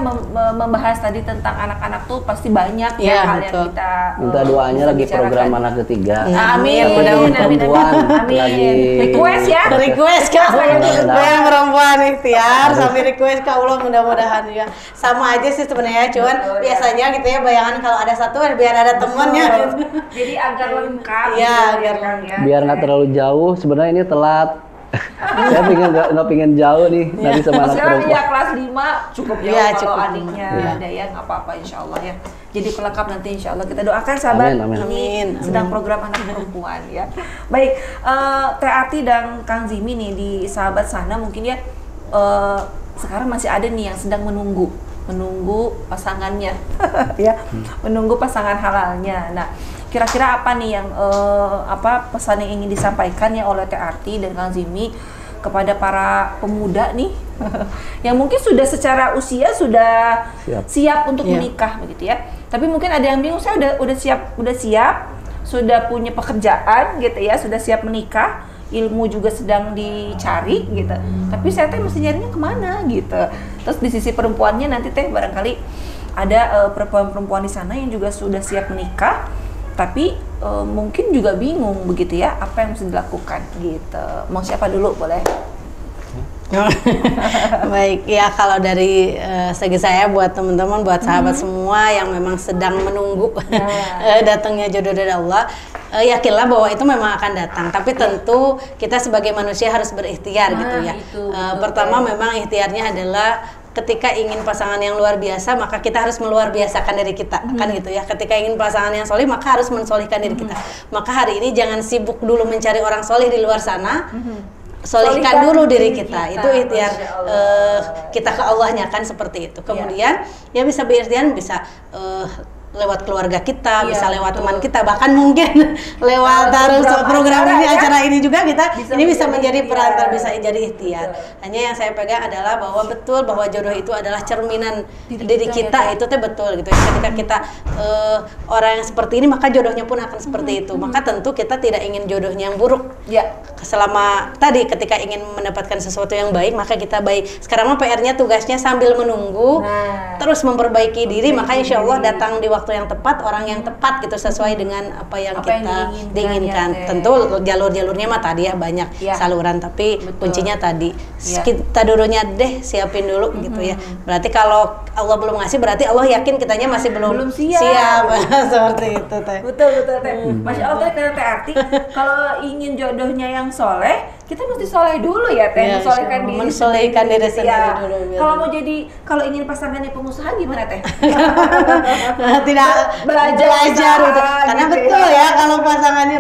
membahas tadi tentang anak-anak tuh pasti banyak ya hal yang kita minta doanya lagi program anak ketiga. Amin. Perempuan lagi request ya. Request kan yang perempuan ikhtiar sampai request ke Allah, mudah-mudahan ya. Sama aja sih sebenarnya, cuman biasanya gitu ya bayangan kalau ada satu biar ada temannya gitu. Jadi agar lengkap. Iya, biar nggak terlalu jauh. Sebenarnya ini telat. Saya nggak pengen jauh nih nanti sama anak sekarang perempuan. ya kelas 5 cukup jauh Ya, kalau cukup. adiknya ada ya nggak apa-apa insya Allah ya. Jadi pelengkap nanti insya Allah, kita doakan sahabat ini sedang program anak perempuan ya. Baik, Teh Arti dan Kang Zimi nih di sahabat sana mungkin ya sekarang masih ada nih yang sedang menunggu pasangannya ya, menunggu pasangan halalnya. Nah, kira-kira apa nih yang pesan yang ingin disampaikan ya oleh Teh Arti dan Kang Zimi kepada para pemuda nih yang mungkin sudah secara usia sudah siap untuk menikah begitu ya. Tapi mungkin ada yang bingung, saya udah siap, sudah punya pekerjaan gitu ya, sudah siap menikah, ilmu juga sedang dicari gitu. Tapi saya teh mesti nyarinya kemana gitu. Terus di sisi perempuannya nanti teh barangkali ada perempuan-perempuan di sana yang juga sudah siap menikah, tapi mungkin juga bingung begitu ya, apa yang mesti dilakukan gitu. Mau siapa dulu boleh? Baik ya, kalau dari segi saya buat teman-teman, buat sahabat semua yang memang sedang menunggu datangnya jodoh dari Allah, yakinlah bahwa itu memang akan datang. Tapi tentu kita sebagai manusia harus berikhtiar gitu ya. Pertama memang ikhtiarnya adalah ketika ingin pasangan yang luar biasa, maka kita harus meluar biasakan diri kita, kan gitu ya. Ketika ingin pasangan yang solih, maka harus mensolihkan diri kita. Maka hari ini jangan sibuk dulu mencari orang solih di luar sana, solihkan dulu diri kita. Itu ikhtiar kita ke Allahnya kan seperti itu. Kemudian ya bisa berikhtiar, bisa lewat keluarga kita, bisa lewat teman kita, bahkan mungkin lewat program ini, acara ini juga kita ini bisa menjadi perantar, bisa jadi ikhtiar. Hanya yang saya pegang adalah bahwa betul bahwa jodoh itu adalah cerminan diri kita, itu teh betul gitu. Ketika kita orang yang seperti ini, maka jodohnya pun akan seperti itu. Maka tentu kita tidak ingin jodohnya yang buruk. Ya, selama tadi ketika ingin mendapatkan sesuatu yang baik, maka kita baik. Sekarang mah PR-nya tugasnya sambil menunggu, terus memperbaiki diri, maka insya Allah datang di waktu yang tepat, orang yang tepat gitu, sesuai dengan apa yang kita diinginkan. Tentu jalur-jalurnya mah tadi ya banyak saluran, tapi kuncinya tadi kita dulunya deh siapin dulu gitu ya. Berarti kalau Allah belum ngasih, berarti Allah yakin kitanya masih belum siap. Seperti itu teh. Betul teh. Masya Allah Teh Arti, kalau ingin jodohnya yang soleh, kita mesti soleh dulu ya teh, mensolehkan diri sendiri dulu. Kalau ingin pasangannya pengusaha gimana teh? Tidak belajar gitu. Karena gitu betul ya, kalau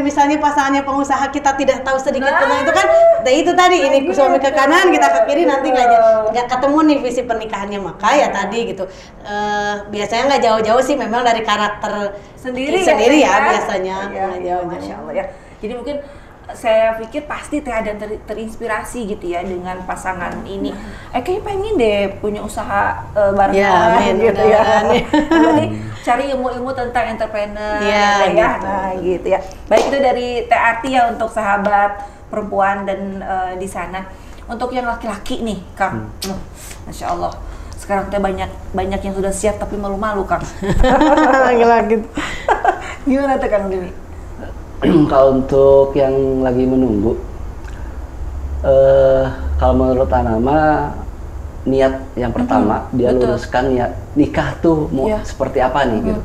misalnya pasangannya pengusaha, kita tidak tahu sedikit pun itu kan itu tadi, ini suami ke kanan kita ke kiri, nanti nggak ketemu nih visi pernikahannya. Maka ya tadi gitu, biasanya nggak jauh-jauh sih, memang dari karakter sendiri ya biasanya. Masya Allah ya. Jadi mungkin saya pikir pasti Teh ada terinspirasi gitu ya dengan pasangan ini. Kayaknya pengen deh punya usaha barengan gitu ya. Jadi cari ilmu-ilmu tentang entrepreneur ya. Nah gitu ya. Baik, itu dari Teh Arti ya untuk sahabat perempuan dan di sana. Untuk yang laki-laki nih, Kang. Masya Allah. Sekarang teh banyak yang sudah siap tapi malu-malu, Kang. Laki-laki. Gimana tuh Kang Dini? Kalau untuk yang lagi menunggu, kalau menurut Anama niat yang pertama dia luruskan niat nikah tuh mau seperti apa nih gitu.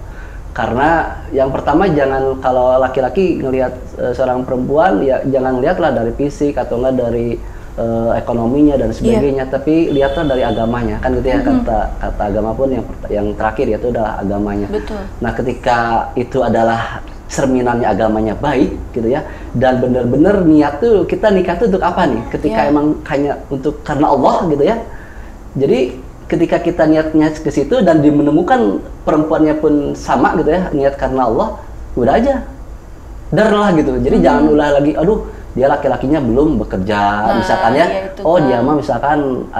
Karena yang pertama jangan, kalau laki-laki ngelihat seorang perempuan ya jangan lihatlah dari fisik atau enggak dari ekonominya dan sebagainya, tapi lihatlah dari agamanya kan gitu ya. Kata agama pun yang terakhir yaitu adalah agamanya. Betul. Nah ketika itu adalah cerminannya agamanya baik gitu ya, dan benar-benar niat tuh kita nikah tuh untuk apa nih, ketika emang hanya untuk karena Allah gitu ya. Jadi ketika kita niatnya ke situ dan menemukan perempuannya pun sama gitu ya, niat karena Allah, udah aja dar lah gitu. Jadi jangan ulah lagi, aduh dia laki-lakinya belum bekerja, misalkan ya, dia mah misalkan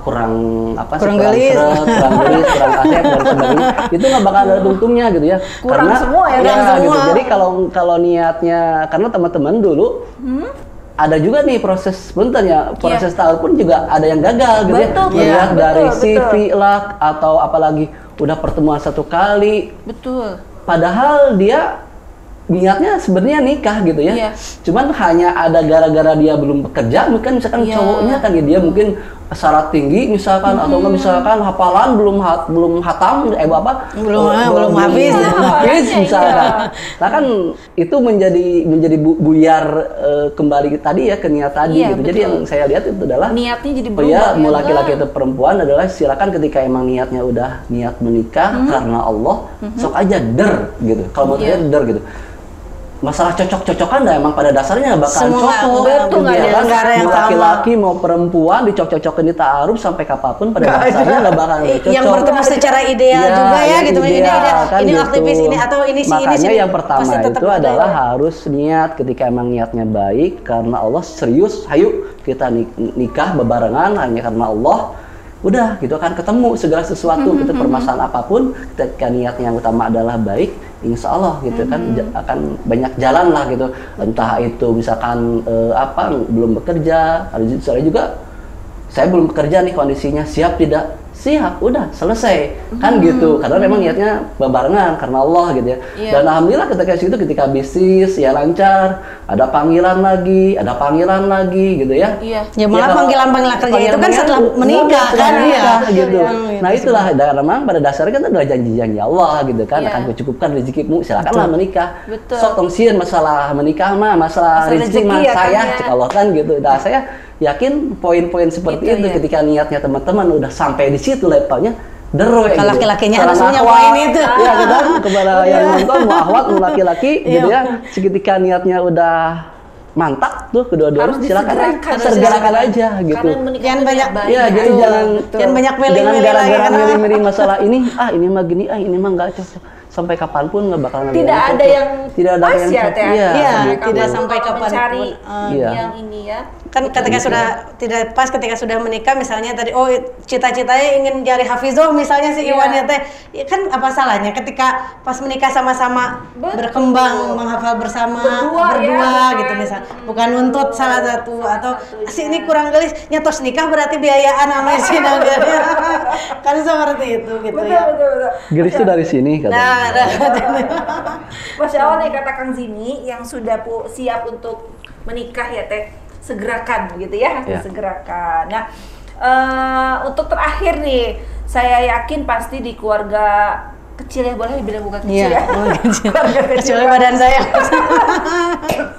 kurang gelis, kurang asep dan sebagainya, itu nggak bakal ada untungnya gitu ya. Kurang karena semua ya, gitu. Jadi kalau niatnya, karena teman-teman dulu ada juga nih proses sebenarnya, proses tahun pun juga ada yang gagal gitu ya. Lihat dari CV lah atau apalagi udah pertemuan satu kali. Betul. Padahal dia niatnya sebenarnya nikah gitu ya. Cuman hanya ada gara-gara dia belum bekerja, mungkin misalkan cowoknya kan ya, dia mungkin syarat tinggi misalkan atau enggak misalkan hafalan belum hatam belum habis misalkan. Nah kan itu menjadi buyar kembali tadi ya ke niat tadi gitu. Betul. Jadi yang saya lihat itu adalah niatnya jadi berubah. Mau laki-laki atau perempuan adalah silakan ketika emang niatnya udah niat menikah karena Allah, sok aja gitu. Kalau mau der gitu. Masalah cocok-cocokan emang pada dasarnya bakal cocok. Betul, mau laki-laki mau perempuan dicocok-cocokin di ta'aruf sampai kapanpun pada dasarnya nggak bakal cocok. Yang bertemu secara ideal juga ya gitu. Ini aktivis ini atau ini sih. Makanya yang pertama itu adalah harus niat. Ketika emang niatnya baik karena Allah, serius, ayo kita nikah bebarengan hanya karena Allah. Udah gitu akan ketemu segala sesuatu gitu, permasalahan apapun ketika niatnya yang utama adalah baik, insya Allah gitu kan akan banyak jalan lah gitu. Entah itu misalkan belum bekerja, saya juga saya belum bekerja nih, kondisinya siap tidak? Siap, udah selesai kan gitu. Karena memang niatnya bebarengan karena Allah gitu ya. Dan alhamdulillah ketika bisnis ya lancar, ada panggilan lagi gitu ya. Ya malah panggilan kerja itu kan setelah menikah kan ya. Gitu. Nah itulah, dan memang pada dasarnya kan adalah janji-janji Allah gitu kan, akan kucukupkan rezekimu, silakanlah menikah. Sok tongsian masalah menikah mah, masalah rezeki mah saya cek Allah kan gitu. Nah saya yakin poin-poin seperti itu ketika niatnya teman-teman udah sampai di situ levelnya deroy gitu. Laki-lakinya harus punya poin itu. Ya gitu kepada yang nonton mau ahwat mau laki-laki gitu ya. Ketika niatnya udah mantap tuh kedua-duanya silakan segerakan aja gitu. Jangan banyak jadi jangan banyak milih-milih gara-gara milih-milih masalah ini mah gini ini mah nggak cocok. Sampai kapanpun nggak bakal tidak ada yang pas ya teh. Tidak sampai kapanpun mencari yang ini ya. Kan ketika sudah tidak pas, ketika sudah menikah misalnya tadi cita-citanya ingin jadi hafizoh misalnya si Iwan ya teh, kan apa salahnya ketika pas menikah sama-sama berkembang menghafal bersama berdua gitu misal, bukan nuntut salah satu atau si ini kurang gelis nyetos nikah berarti biayaan sama si nagarnya kan seperti itu gitu. Betul. Gelis itu dari sini katanya. Masya Allah nih kata Kang Zimi yang sudah siap untuk menikah ya teh, segerakan gitu ya, segerakan. Nah untuk terakhir nih, saya yakin pasti di keluarga kecil ya, boleh dibilang bukan kecil ya, keluarga kecil badan saya.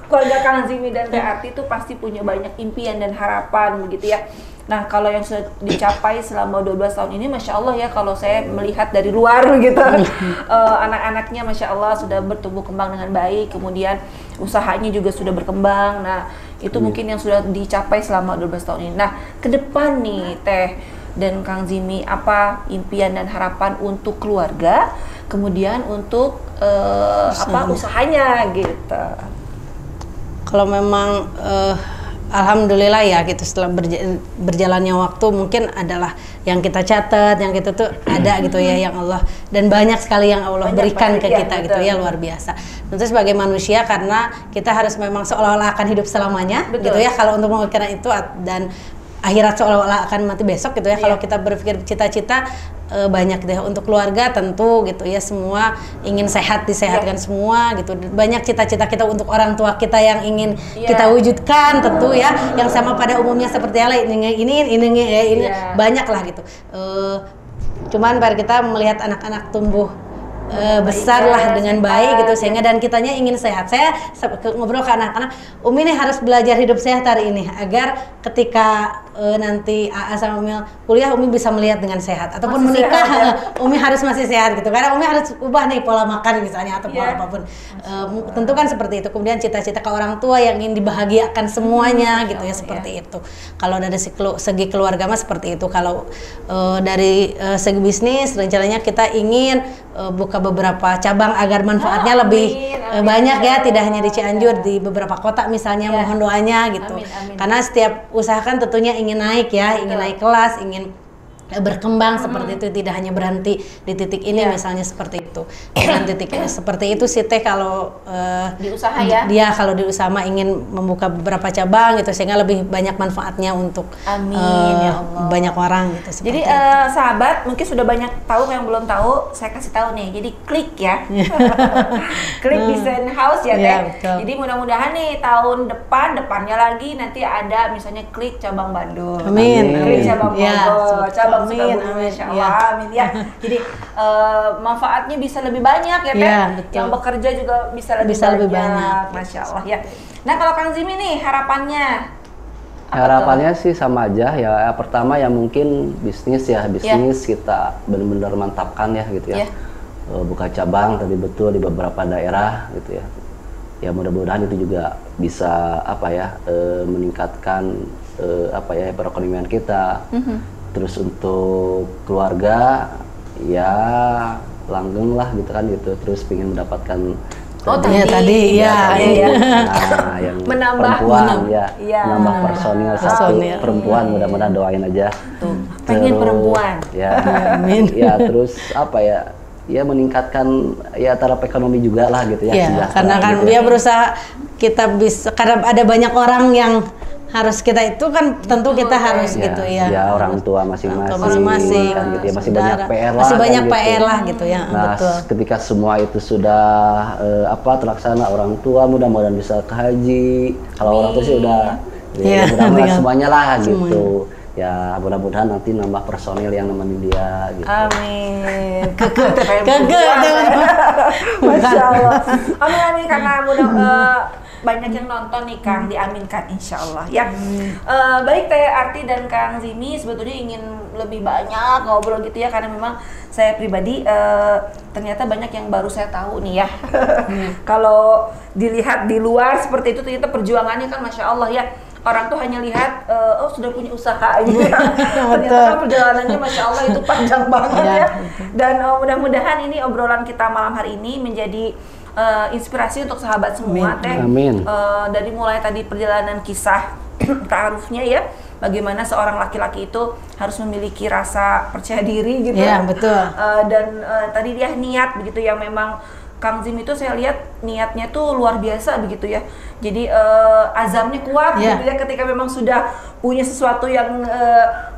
Keluarga Kang Zimi dan Teh Ati itu pasti punya banyak impian dan harapan begitu ya. Nah kalau yang sudah dicapai selama 12 tahun ini, Masya Allah ya, kalau saya melihat dari luar gitu, anak-anaknya Masya Allah sudah bertumbuh kembang dengan baik, kemudian usahanya juga sudah berkembang. Nah itu mungkin yang sudah dicapai selama 12 tahun ini. Nah ke depan nih Teh dan Kang Zimi, apa impian dan harapan untuk keluarga, kemudian untuk usahanya gitu? Kalau memang alhamdulillah ya gitu, setelah berjalannya waktu mungkin adalah yang kita catat, yang kita tuh ada gitu ya, yang Allah, dan banyak sekali yang Allah berikan ke kita gitu ya, luar biasa. Tentu sebagai manusia karena kita harus memang seolah-olah akan hidup selamanya gitu ya, kalau untuk memikirkan itu, dan akhirat seolah-olah akan mati besok gitu ya. Kalau kita berpikir cita-cita banyak gitu ya, untuk keluarga tentu gitu ya, semua ingin sehat, disehatkan semua gitu. Banyak cita-cita kita untuk orang tua kita yang ingin kita wujudkan tentu ya, yang sama pada umumnya seperti apa ini banyak lah gitu. Cuman biar kita melihat anak-anak tumbuh besar lah dengan baik gitu, sehingga dan kitanya ingin sehat. Saya ngobrol ke anak-anak, Umi nih harus belajar hidup sehat hari ini agar ketika nanti AA sama Umi kuliah, Umi bisa melihat dengan sehat, ataupun masih menikah sehat, ya? Umi harus masih sehat gitu, karena Umi harus ubah nih pola makan misalnya atau pola apapun. Tentu kan seperti itu. Kemudian cita-cita ke orang tua yang ingin dibahagiakan semuanya gitu ya, seperti itu. Kalau dari segi keluarga mah seperti itu. Kalau dari segi bisnis, rencananya kita ingin buka beberapa cabang agar manfaatnya lebih banyak ya, tidak hanya di Cianjur, di beberapa kota misalnya. Mohon doanya gitu. Karena setiap usaha kan tentunya ingin naik ya, ingin naik kelas, ingin berkembang seperti itu, tidak hanya berhenti di titik ini misalnya seperti itu. Dan titik seperti itu sih Teh, kalau di usaha ya. Dia kalau di usaha mah ingin membuka beberapa cabang gitu, sehingga lebih banyak manfaatnya untuk ya Allah, banyak orang gitu. Jadi sahabat mungkin sudah banyak tahu, yang belum tahu saya kasih tahu nih. Jadi klik ya. Klik Desain House ya Teh. Jadi mudah-mudahan nih tahun depannya lagi nanti ada misalnya klik cabang Bandung. Amin. Klik cabang Bogor, cabang amin, Masya Allah, amin ya. Jadi manfaatnya bisa lebih banyak ya Teh. Yang bekerja juga bisa lebih banyak. Masya Allah ya. Nah kalau Kang Zimi nih harapannya? Harapannya sih sama aja ya. Pertama ya mungkin bisnis kita benar-benar mantapkan ya gitu ya. Buka cabang tadi betul di beberapa daerah gitu ya. Ya mudah-mudahan itu juga bisa meningkatkan perekonomian kita. Terus untuk keluarga ya langgeng lah gitu kan gitu. Terus pengen mendapatkan tadi yang menambah perempuan menambah personil satu perempuan, mudah-mudahan doain aja. Pengen perempuan. Ya, amin. Ya terus meningkatkan ya taraf ekonomi juga lah gitu ya. Karena kan dia berusaha kita bisa, karena ada banyak orang yang harus kita itu kan tentu kita harus gitu ya. Ya orang tua masing-masing kan gitu ya, masih banyak PR lah. Masih banyak PR lah gitu ya. Nah, betul. Ketika semua itu sudah terlaksana, orang tua mudah-mudahan bisa ke haji. Kalau orang tua sih udah mudah-mudahan semuanya lah gitu. Ya mudah-mudahan nanti nambah personil yang nemenin dia gitu. Amin. Masya Allah. Amin karena banyak yang nonton nih Kang, diaminkan insya Allah ya. Baik Teh Arti dan Kang Zimi, sebetulnya ingin lebih banyak ngobrol gitu ya, karena memang saya pribadi ternyata banyak yang baru saya tahu nih ya. Kalau dilihat di luar seperti itu, ternyata perjuangannya kan Masya Allah ya. Orang tuh hanya lihat sudah punya usaha gitu ya. Ternyata kan perjalanannya Masya Allah itu panjang banget ya. Dan mudah-mudahan ini obrolan kita malam hari ini menjadi inspirasi untuk sahabat semua Teh. Amin. Dari mulai tadi perjalanan kisah ta'arufnya ya, bagaimana seorang laki-laki itu harus memiliki rasa percaya diri gitu. Iya, betul. Dan tadi dia niat begitu yang memang Kang Zim itu saya lihat niatnya tuh luar biasa begitu ya. Jadi azamnya kuat gitu ya, ketika memang sudah punya sesuatu yang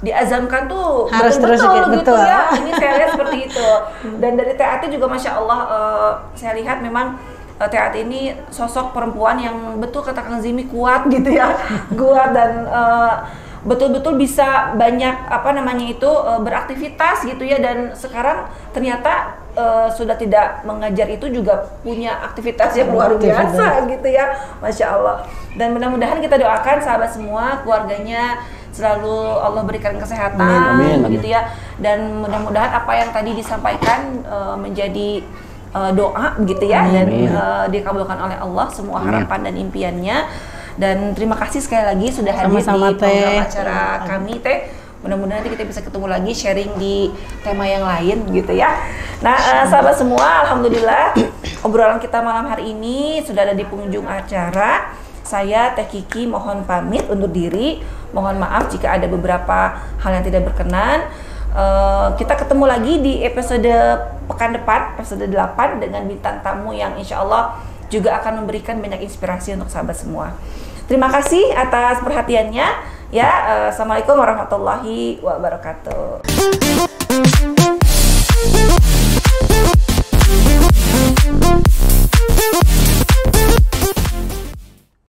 diazamkan tuh harus betul-betul terus gitu ya. Ini saya lihat seperti itu. Dan dari Teh Ati juga Masya Allah saya lihat memang Teh Ati ini sosok perempuan yang betul kata Kang Zimi kuat gitu ya. Kuat dan betul-betul bisa banyak beraktivitas gitu ya, dan sekarang ternyata sudah tidak mengajar itu juga punya aktivitas yang luar biasa gitu ya, Masya Allah. Dan mudah-mudahan kita doakan sahabat semua, keluarganya selalu Allah berikan kesehatan. Amin. Gitu ya, dan mudah-mudahan apa yang tadi disampaikan menjadi doa gitu ya, dan dikabulkan oleh Allah semua harapan dan impiannya. Dan terima kasih sekali lagi sudah hadir di program acara kami Teh. Mudah-mudahan nanti kita bisa ketemu lagi sharing di tema yang lain gitu ya. Nah sahabat semua, alhamdulillah obrolan kita malam hari ini sudah ada di penghujung acara. Saya Teh Kiki mohon pamit undur diri. Mohon maaf jika ada beberapa hal yang tidak berkenan. Kita ketemu lagi di episode pekan depan, episode 8 dengan bintang tamu yang insya Allah juga akan memberikan banyak inspirasi untuk sahabat semua. Terima kasih atas perhatiannya. Ya, assalamualaikum warahmatullahi wabarakatuh.